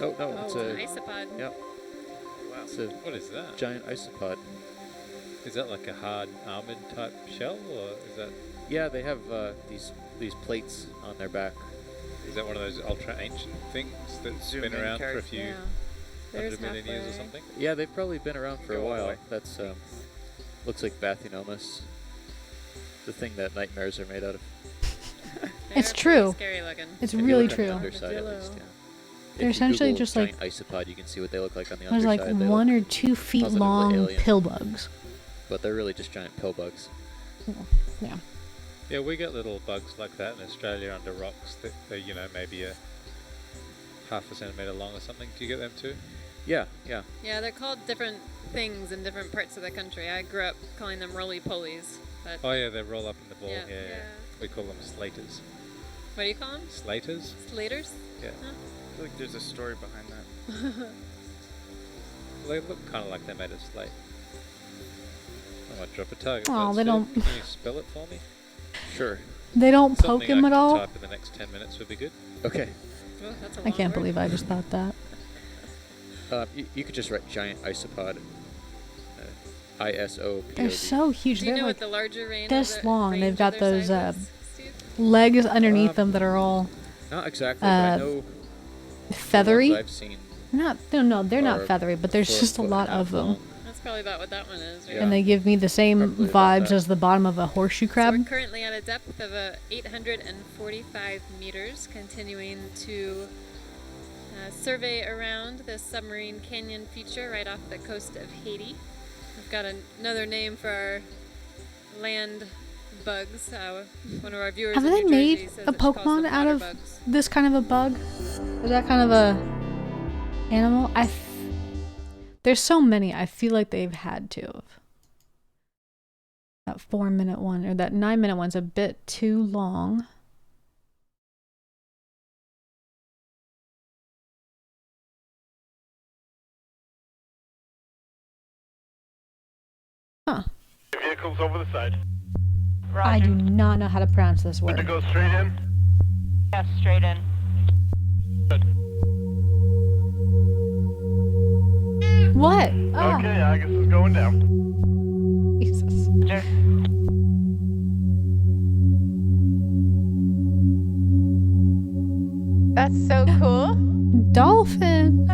Oh no, it's an isopod. Yep. Wow. It's a What is that? giant isopod. Is that like a hard armored type shell, or is that? Yeah, they have these plates on their back. Is that one of those ultra ancient things that's been around for a few hundred million years or something? Yeah, they've probably been around for a Go all the while. way. That's looks like Bathynomus, the thing that nightmares are made out of. It's true. Scary looking. It's If you really look on the true. underside, at least, yeah. They're If you essentially Google just like giant isopod, you can see what they look like on the there's underside. like They 1 look or 2 feet positively long alien. pill bugs. But they're really just giant pill bugs. Yeah. Yeah, we get little bugs like that in Australia under rocks that are, you know, maybe a half a centimetre long or something. Do you get them too? Yeah, yeah. Yeah, they're called different things in different parts of the country. I grew up calling them roly-polies. But Oh yeah, they roll up in the ball. Yeah, Yeah. yeah. We call them slaters. what do you call them? Slaters? Slaters? Yeah. Huh? I feel like there's a story behind that. They look kind of like they're made of slate. I might drop a target. Aw, first, they Steve. don't- Can you spell it for me? Sure. They don't poke Something him I at can all? type in the next 10 minutes would be good. Okay. Oh, that's a I long can't word. believe I just thought that. You could just write giant isopod. ISOPOD. They're so huge. Do you They're know like what the larger range this long. They've got of their those size is, Steve? legs underneath them that are all Not exactly, but I know feathery. the ones I've seen. No, they're are not feathery, but there's a just a foot and lot half of them. long. That's probably about what that one is, right? Yeah. And they give me the same Probably about vibes that. as the bottom of a horseshoe So crab. we're currently at a depth of 845 meters, continuing to survey around this submarine canyon feature right off the coast of Haiti. We've got another name for our land bugs. One of our viewers Have in they New made Jersey says a that she calls Pokemon them out water of bugs. this kind of a bug? Is that kind of a animal? There's so many. I feel like they've had to. That 4-minute one or that 9-minute one's a bit too long. Huh. Vehicles over the side. I do not know how to pronounce this Good to word. go straight in? Yes, straight in. Good. What? Ah, Okay, I guess it's going down. Jesus. That's so cool. Dolphin.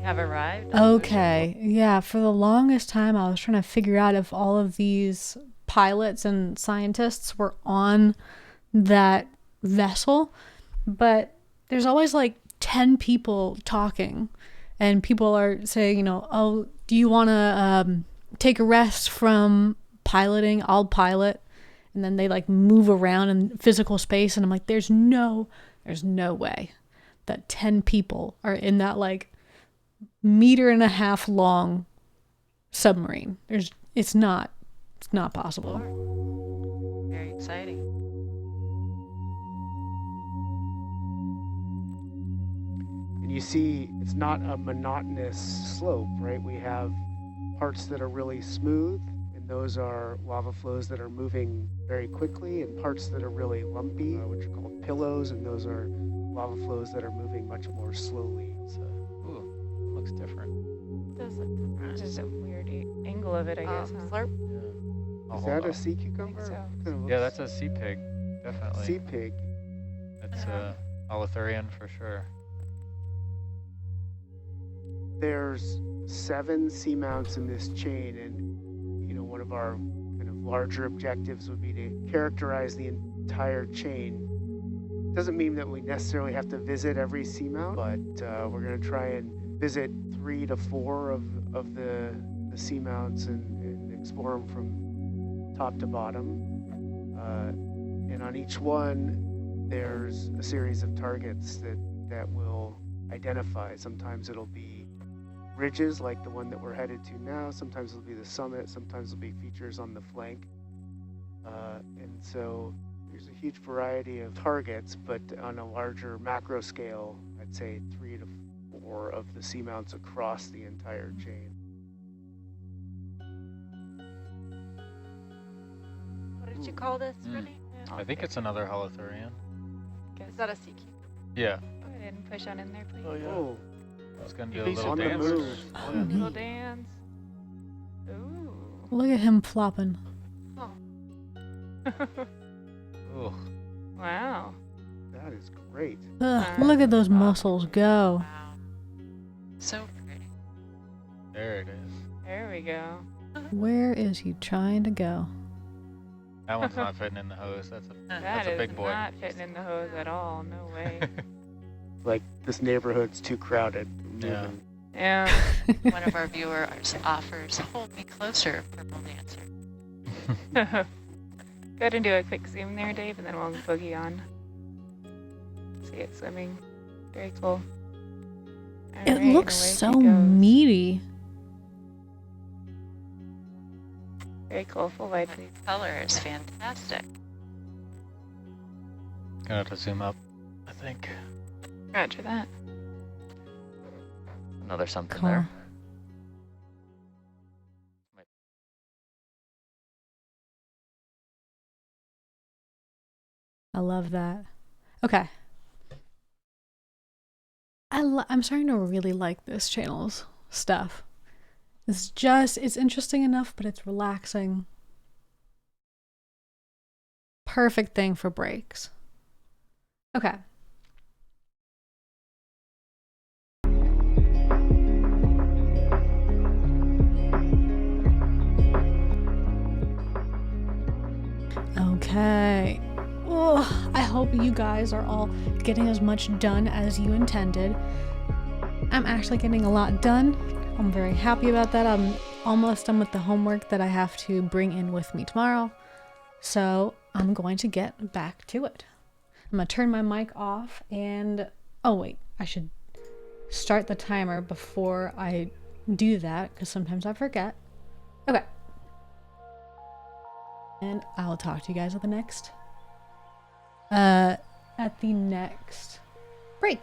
Have arrived. Okay, yeah, for the longest time I was trying to figure out if all of these pilots and scientists were on that vessel, but there's always like 10 people talking and people are saying, you know, oh, do you want to take a rest from piloting? I'll pilot. And then they like move around in physical space and I'm like, there's no way that 10 people are in that like 1.5 meter long submarine. It's not possible. Very exciting. And you see, it's not a monotonous slope, right? We have parts that are really smooth, and those are lava flows that are moving very quickly, and parts that are really lumpy, which are called pillows, and those are lava flows that are moving much more slowly. So, ooh, it looks different. It does look different. It's just a weird angle of it, I guess. Slurp. I'll is hold that a up. sea cucumber? so. Kind of Yeah, looks- that's a sea pig, definitely. Sea pig. That's Alathurian for sure. there's 7 seamounts in this chain, and one of our kind of larger objectives would be to characterize the entire chain. Doesn't mean that we necessarily have to visit every seamount, but we're going to try and visit 3 to 4 of the seamounts and explore them from top to bottom. And on each one, there's a series of targets that will identify. Sometimes it'll be ridges like the one that we're headed to now. Sometimes it'll be the summit. Sometimes it'll be features on the flank. And so there's a huge variety of targets, but on a larger macro scale, I'd say 3 to 4 of the seamounts across the entire chain. What did you call this, Renee? I think it's another Holothurian. Is that a sea cucumber? Yeah. Go ahead and push on in there, please. Oh, yeah. Oh. I was going to do a He's little on the dance. move. Oh, Little neat. dance. Ooh. Look at him flopping. Oh. Ooh. Wow. That is great. Ugh, look at those muscles go. So pretty. There it is. There we go. Where is he trying to go? That one's not fitting in the hose. That's That a is big boy. not fitting in the hose at all. No way. Like, this neighborhood's too crowded. Yeah. Yeah. One of our viewers offers, hold me closer, purple dancer. Go ahead and do a quick zoom there, Dave, and then we'll boogie on. See it swimming. Very cool. It Alright, looks away she so goes. meaty. Very cool. Full wide, please. Color is fantastic. Gonna have to zoom up, I think. Roger that. Another something Cool. there. I love that. Okay. I'm starting to really like this channel's stuff. It's interesting enough, but it's relaxing. Perfect thing for breaks. Okay. Okay. Oh, I hope you guys are all getting as much done as you intended. I'm actually getting a lot done. I'm very happy about that. I'm almost done with the homework that I have to bring in with me tomorrow. So I'm going to get back to it. I'm going to turn my mic off and... Oh wait, I should start the timer before I do that because sometimes I forget. Okay. And I'll talk to you guys at the next break.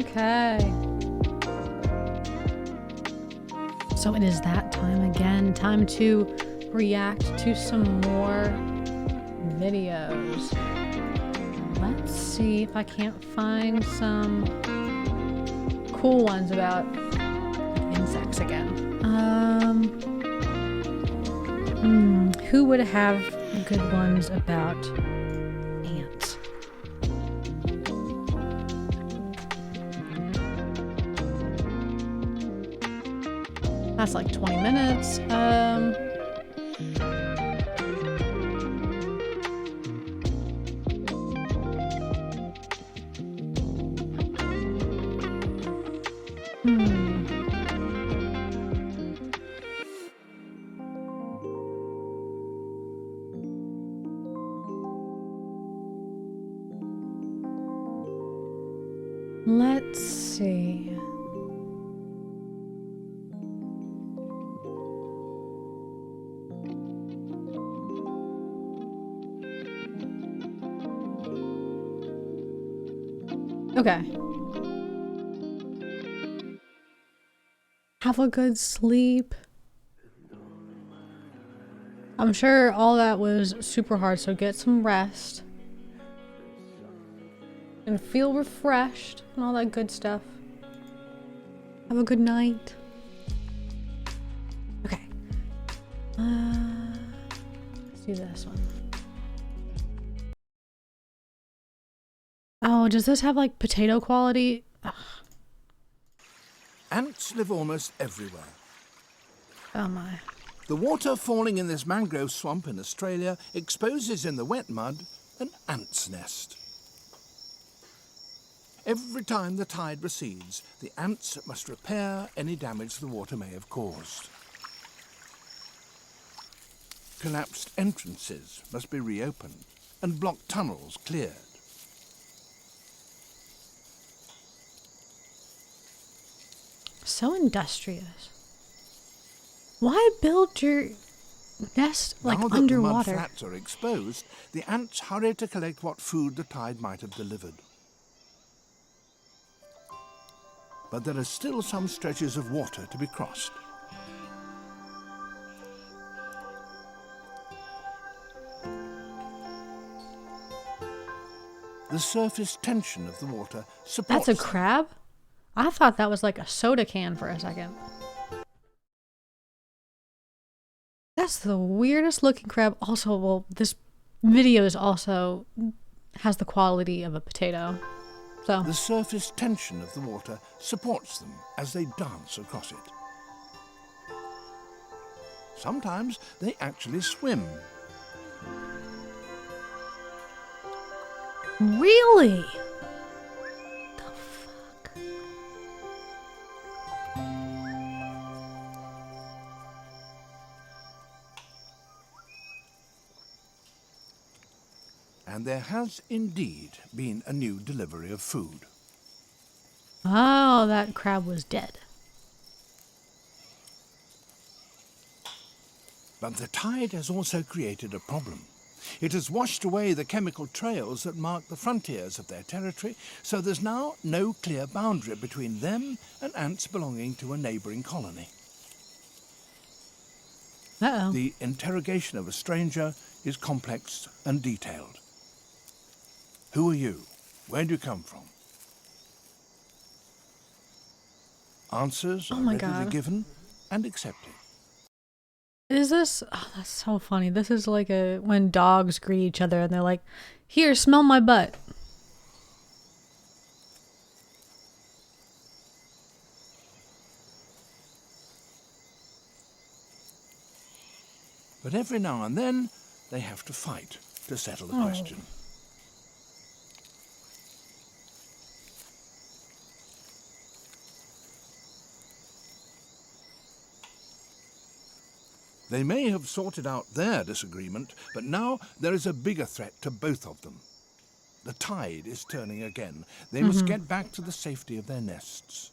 Okay. So it is that time again. Time to react to some more videos. Let's see if I can't find some cool ones about insects again. Who would have good ones about ants? That's like 20 minutes. Let's see. Okay. Have a good sleep. I'm sure all that was super hard, so get some rest. And feel refreshed and all that good stuff. Have a good night. Okay. Let's do this one. Oh, does this have like potato quality? Ugh. Ants live almost everywhere. Oh my. The water falling in this mangrove swamp in Australia exposes in the wet mud an ant's nest. Every time the tide recedes, the ants must repair any damage the water may have caused. Collapsed entrances must be reopened and blocked tunnels cleared. So industrious. Why build your nest like now that underwater? the mud flats are exposed, the ants hurry to collect what food the tide might have delivered. But there are still some stretches of water to be crossed. The surface tension of the water supports... That's a crab? I thought that was like a soda can for a second. That's the weirdest looking crab. Also, well, this video is also has the quality of a potato. So the surface tension of the water supports them as they dance across it. Sometimes they actually swim. Really? And there has indeed been a new delivery of food. Oh, that crab was dead. But the tide has also created a problem. It has washed away the chemical trails that mark the frontiers of their territory, so there's now no clear boundary between them and ants belonging to a neighbouring colony. Uh-oh. The interrogation of a stranger is complex and detailed. Who are you? Where do you come from? Answers are readily given and accepted. Is this... Oh, that's so funny. This is like when dogs greet each other and they're like, here, smell my butt. But every now and then, they have to fight to settle the question. They may have sorted out their disagreement, but now there is a bigger threat to both of them. The tide is turning again. They must get back to the safety of their nests.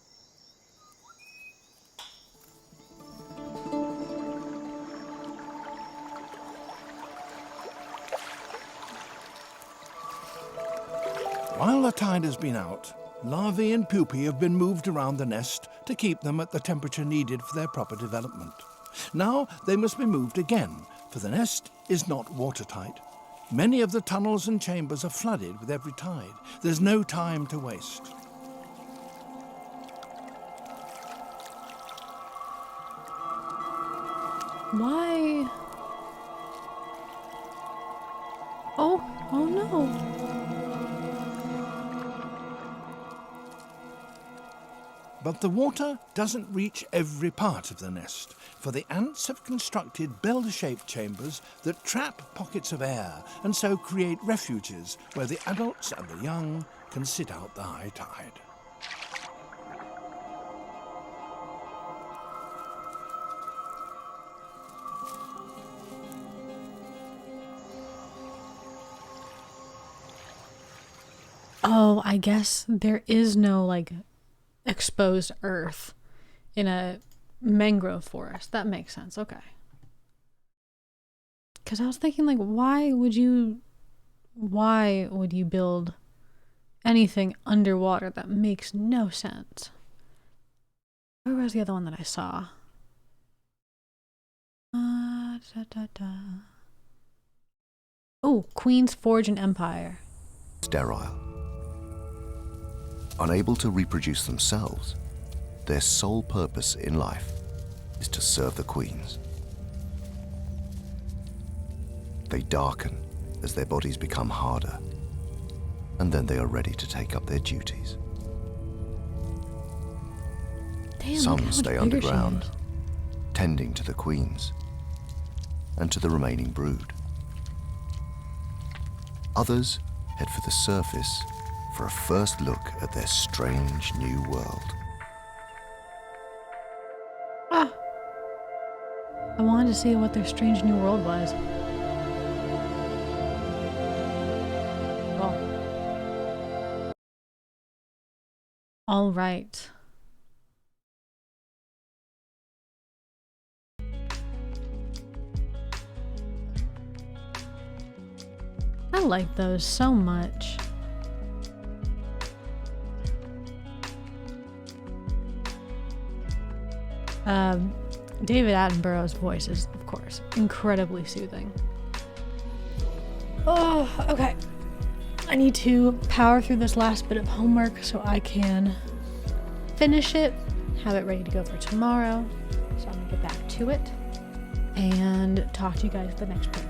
While the tide has been out, Larvae and pupae have been moved around the nest to keep them at the temperature needed for their proper development. Now they must be moved again, for the nest is not watertight. Many of the tunnels and chambers are flooded with every tide. There's no time to waste. Why? Oh no. But the water doesn't reach every part of the nest, for the ants have constructed bell-shaped chambers that trap pockets of air and so create refuges where the adults and the young can sit out the high tide. Oh, I guess there is no, like, exposed earth in a mangrove forest. That makes sense. Okay. Because I was thinking, like, why would you build anything underwater? That makes no sense. Where was the other one that I saw? Oh, Queen's Forge and Empire. Sterile. Unable to reproduce themselves, their sole purpose in life is to serve the queens. They darken as their bodies become harder, and then they are ready to take up their duties. Damn, Some stay underground, tending to the queens and to the remaining brood. Others head for the surface for a first look at their strange new world. Ah! I wanted to see what their strange new world was. Well. All right. I like those so much. David Attenborough's voice is, of course, incredibly soothing. Oh, okay. I need to power through this last bit of homework so I can finish it, have it ready to go for tomorrow. So I'm gonna get back to it and talk to you guys at the next break.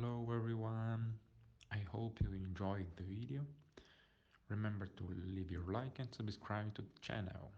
Hello everyone, I hope you enjoyed the video. Remember to leave your like and subscribe to the channel.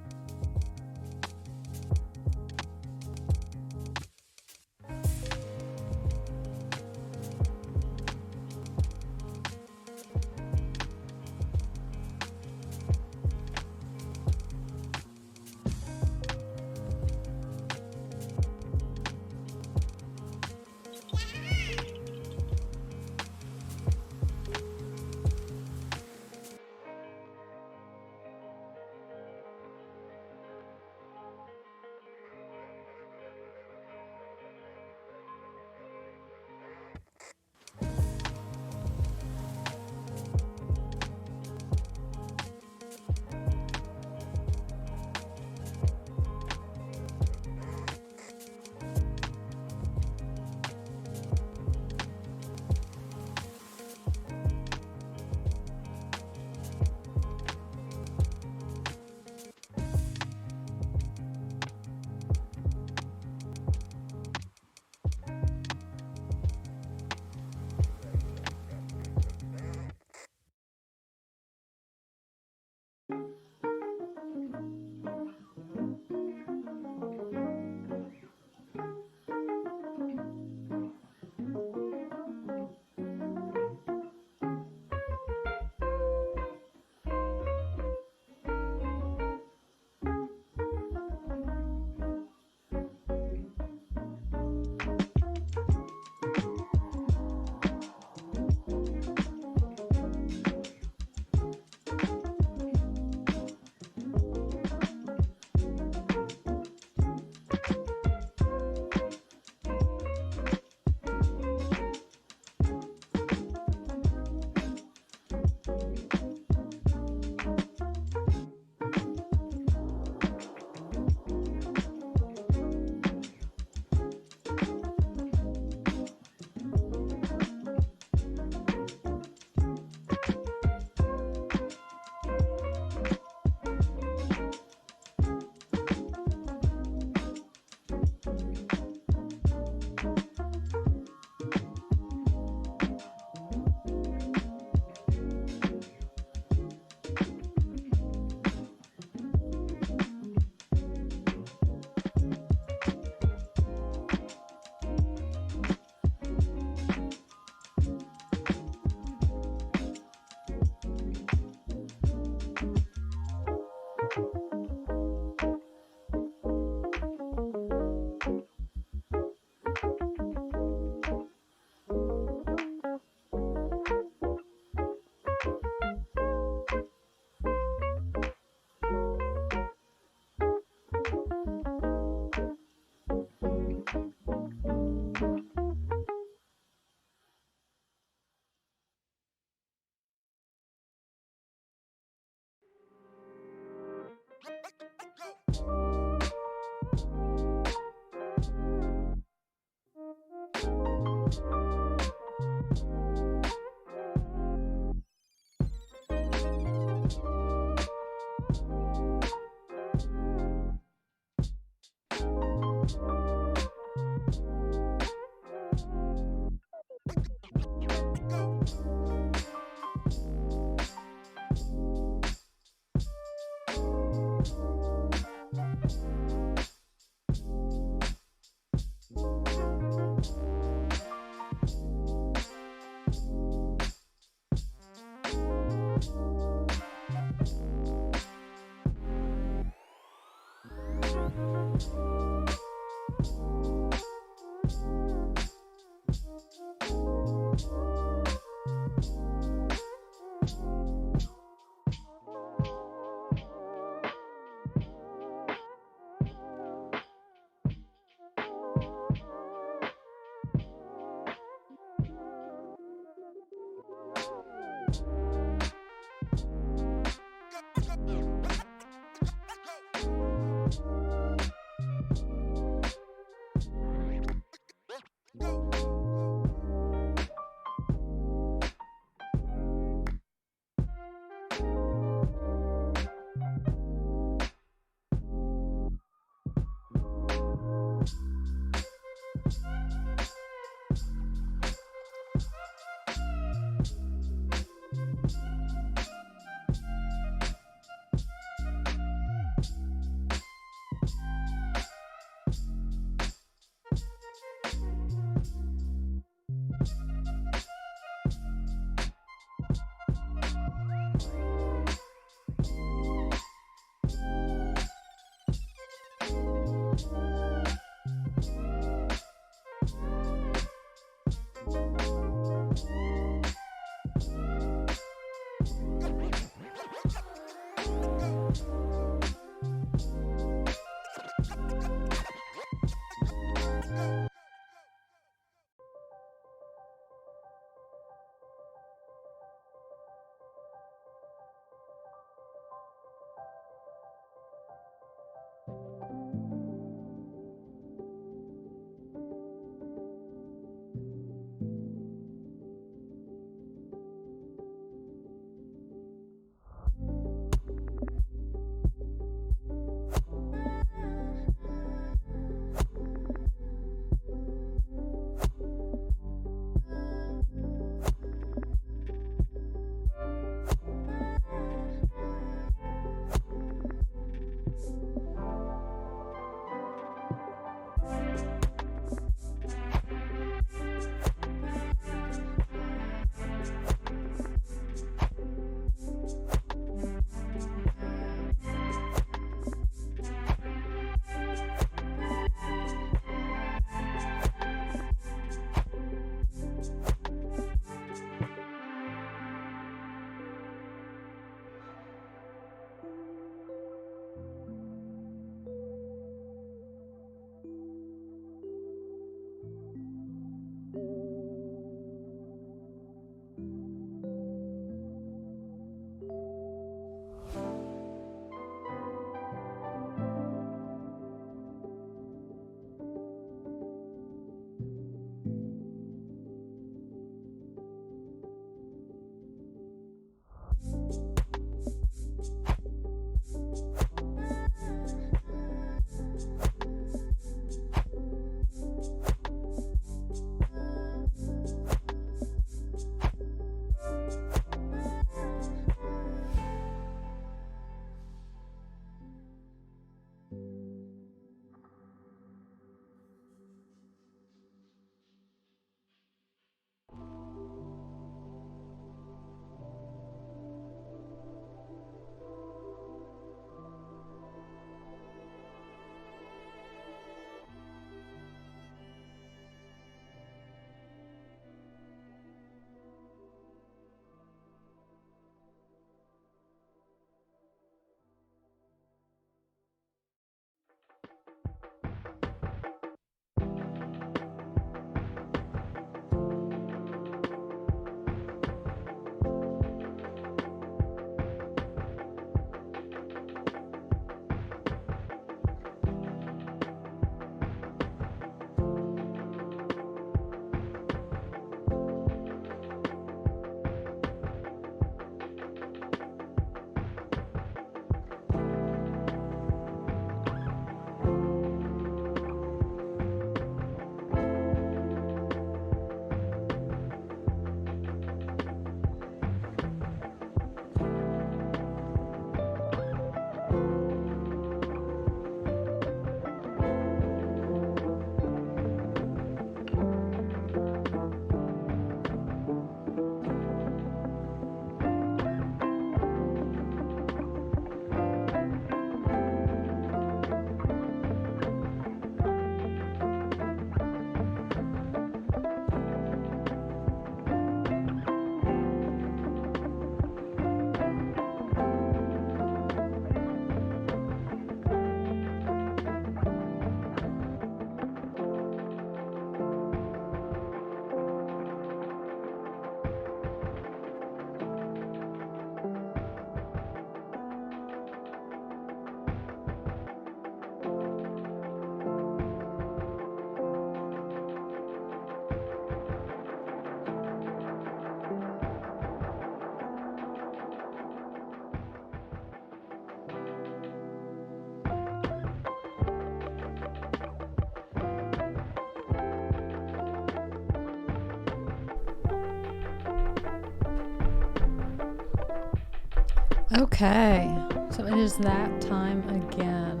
Okay, so it is that time again.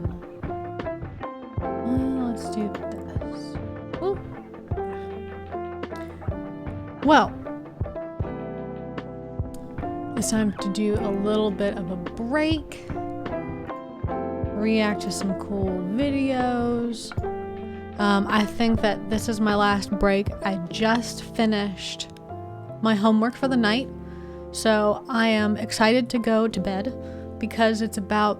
Let's do this. Ooh. Well, it's time to do a little bit of a break, react to some cool videos, I think that this is my last break. I just finished my homework for the night, so I am excited to go to bed because it's about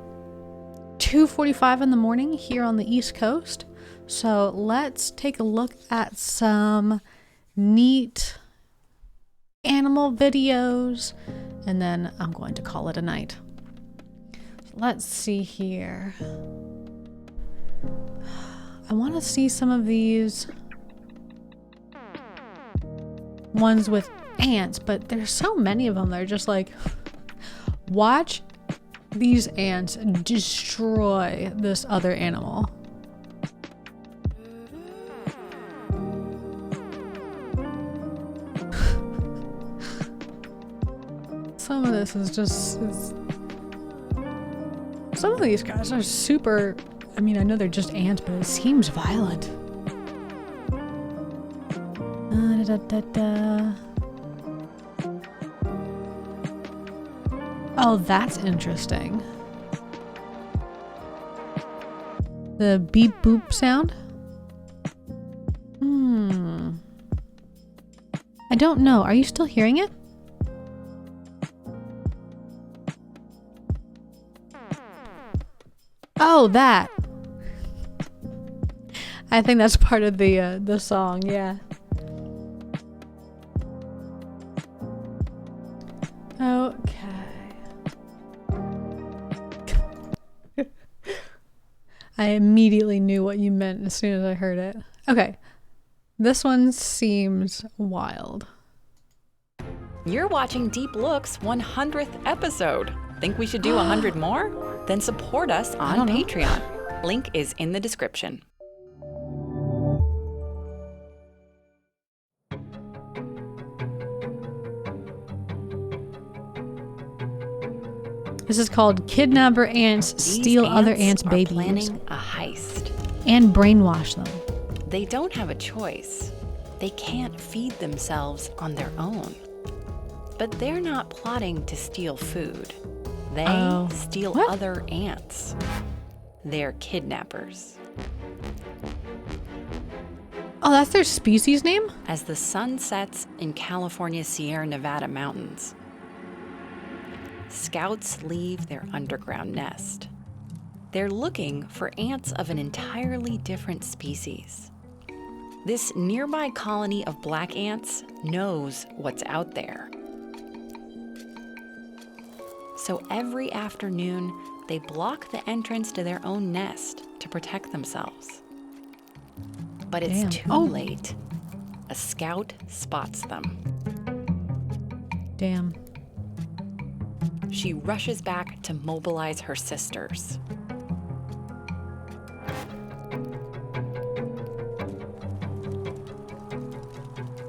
2:45 in the morning here on the East Coast. So let's take a look at some neat animal videos, and then I'm going to call it a night. So let's see here. I want to see some of these ones with ants, but there's so many of them. They're just like, watch these ants destroy this other animal. Some of this is just... some of these guys are super... I mean, I know they're just ants, but it seems violent. Oh, that's interesting. The beep boop sound? I don't know. Are you still hearing it? Oh, that. I think that's part of the song, yeah. Okay. I immediately knew what you meant as soon as I heard it. Okay. This one seems wild. You're watching Deep Look's 100th episode. Think we should do 100 more? Then support us on Patreon. Link is in the description. This is called Kidnapper Ants Steal Other Ants' Babies. Planning a heist. And brainwash them. They don't have a choice. They can't feed themselves on their own. But they're not plotting to steal food. They steal other ants. They're kidnappers. Oh, that's their species name? As the sun sets in California's Sierra Nevada mountains, scouts leave their underground nest. They're looking for ants of an entirely different species. This nearby colony of black ants knows what's out there. So every afternoon, they block the entrance to their own nest to protect themselves. But it's too late. A scout spots them. Damn. She rushes back to mobilize her sisters.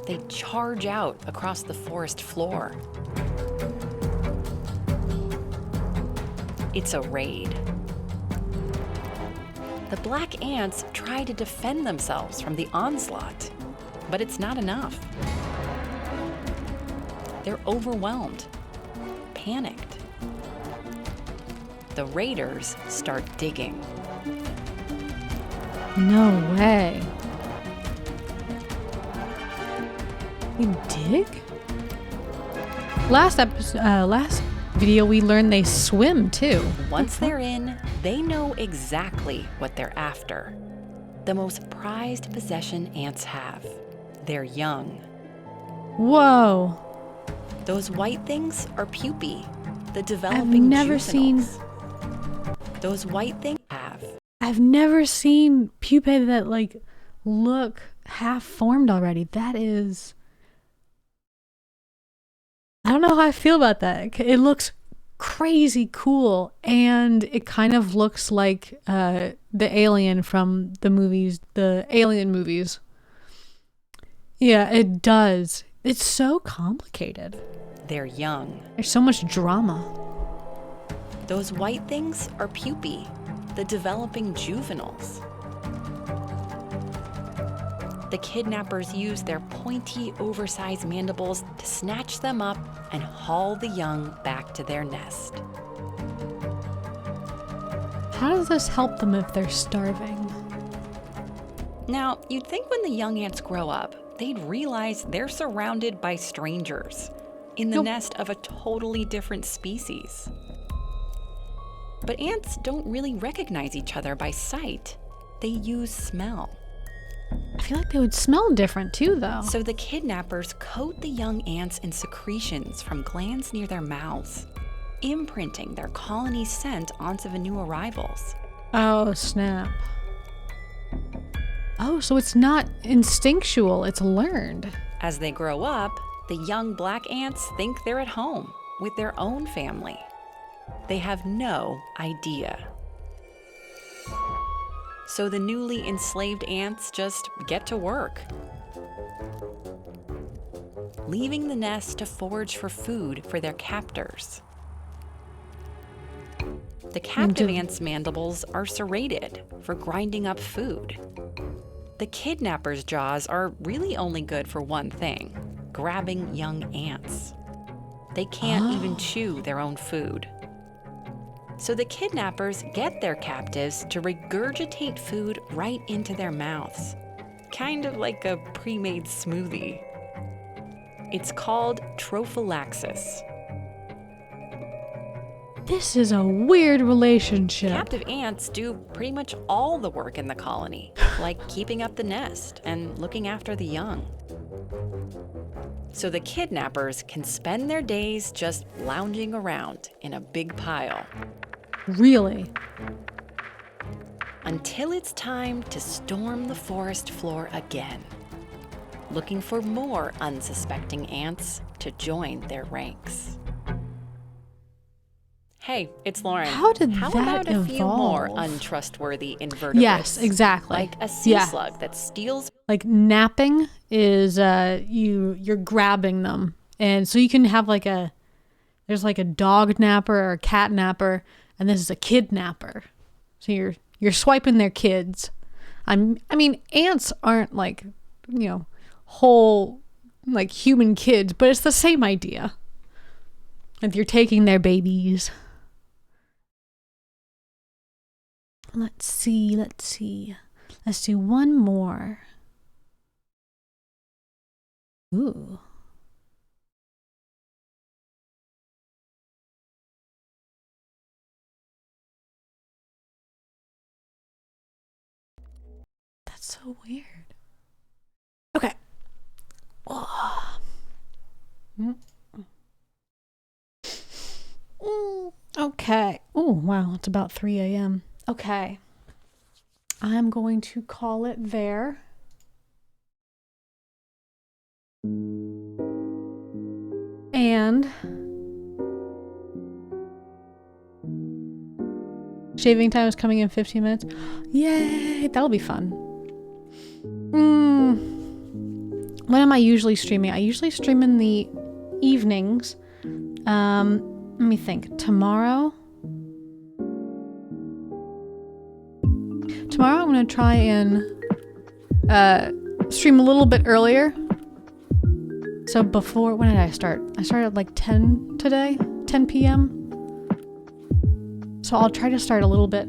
They charge out across the forest floor. It's a raid. The black ants try to defend themselves from the onslaught, but it's not enough. They're overwhelmed, panicked. The raiders start digging. No way. You dig? Last video we learned they swim too. Once they're in, they know exactly what they're after. The most prized possession ants have. They're young. Whoa. Those white things are pupae, the developing juveniles. Those white things I've never seen pupae that like look half formed already. That is... I don't know how I feel about that. It looks crazy cool, and it kind of looks like the alien from the movies, the Alien movies. Yeah, it does. It's so complicated. They're young. There's so much drama. Those white things are pupae, the developing juveniles. The kidnappers use their pointy, oversized mandibles to snatch them up and haul the young back to their nest. How does this help them if they're starving? Now, you'd think when the young ants grow up, they'd realize they're surrounded by strangers in the nest of a totally different species. But ants don't really recognize each other by sight. They use smell. I feel like they would smell different too, though. So the kidnappers coat the young ants in secretions from glands near their mouths, imprinting their colony's scent onto the new arrivals. Oh, snap. Oh, so it's not instinctual, it's learned. As they grow up, the young black ants think they're at home with their own family. They have no idea. So the newly enslaved ants just get to work, leaving the nest to forage for food for their captors. The captive ants' mandibles are serrated for grinding up food. The kidnappers' jaws are really only good for one thing: grabbing young ants. They can't even chew their own food. So the kidnappers get their captives to regurgitate food right into their mouths, kind of like a pre-made smoothie. It's called trophallaxis. This is a weird relationship. Captive ants do pretty much all the work in the colony, like keeping up the nest and looking after the young. So the kidnappers can spend their days just lounging around in a big pile. Really? Until it's time to storm the forest floor again, looking for more unsuspecting ants to join their ranks. Hey, it's Lauren. How did How that about a few more evolve? untrustworthy invertebrates? Yes, exactly. Like a sea slug that steals. Like napping is you're grabbing them. And so you can have there's like a dog napper or a cat napper, and this is a kidnapper. So you're swiping their kids. I mean, ants aren't like, whole like human kids, but it's the same idea. If you're taking their babies. Let's see. Let's do one more. Ooh. That's so weird. Okay. Oh. Okay. Oh, wow. It's about 3 a.m. Okay. I'm going to call it there. And shaving time is coming in 15 minutes. Yay! That'll be fun. When am I usually streaming? I usually stream in the evenings. Let me think. Tomorrow I'm going to try and stream a little bit earlier. So when did I start? I started at like 10 today, 10 p.m. So I'll try to start a little bit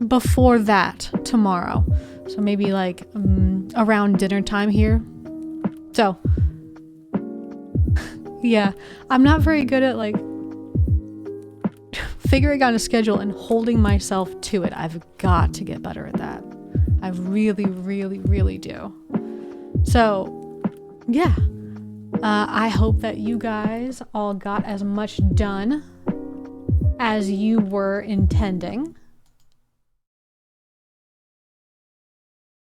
before that tomorrow. So maybe like around dinner time here. So yeah, I'm not very good at like figuring out a schedule and holding myself to it. I've got to get better at that. I really, really, really do. So yeah, I hope that you guys all got as much done as you were intending.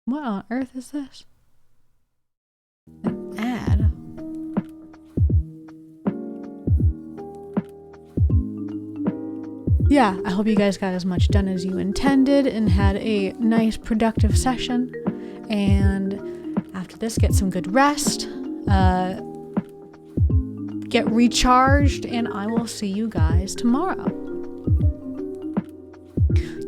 What on earth is this? An ad? Yeah, I hope you guys got as much done as you intended and had a nice productive session. And after this, get some good rest, get recharged, and I will see you guys tomorrow.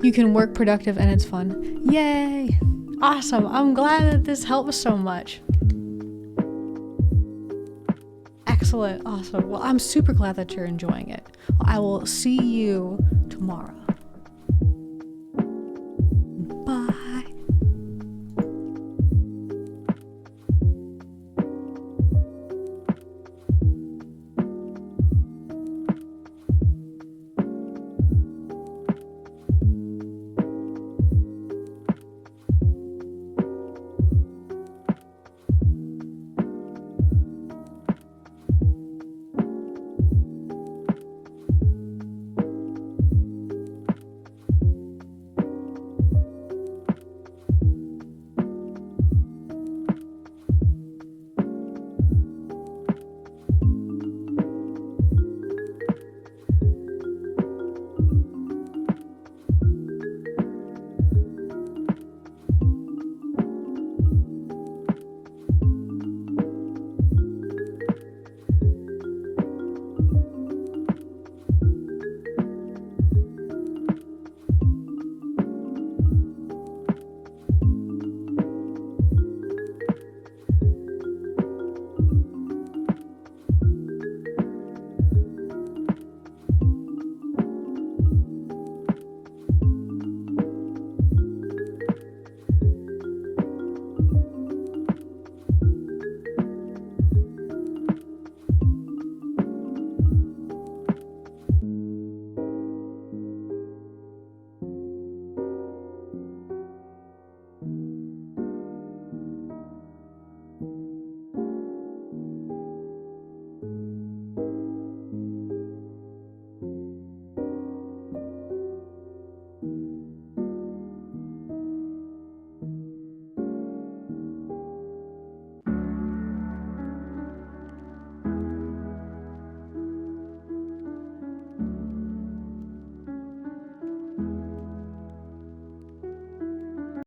You can work productive and it's fun. Yay! Awesome. I'm glad that this helps so much. Excellent. Awesome. Well, I'm super glad that you're enjoying it. I will see you tomorrow.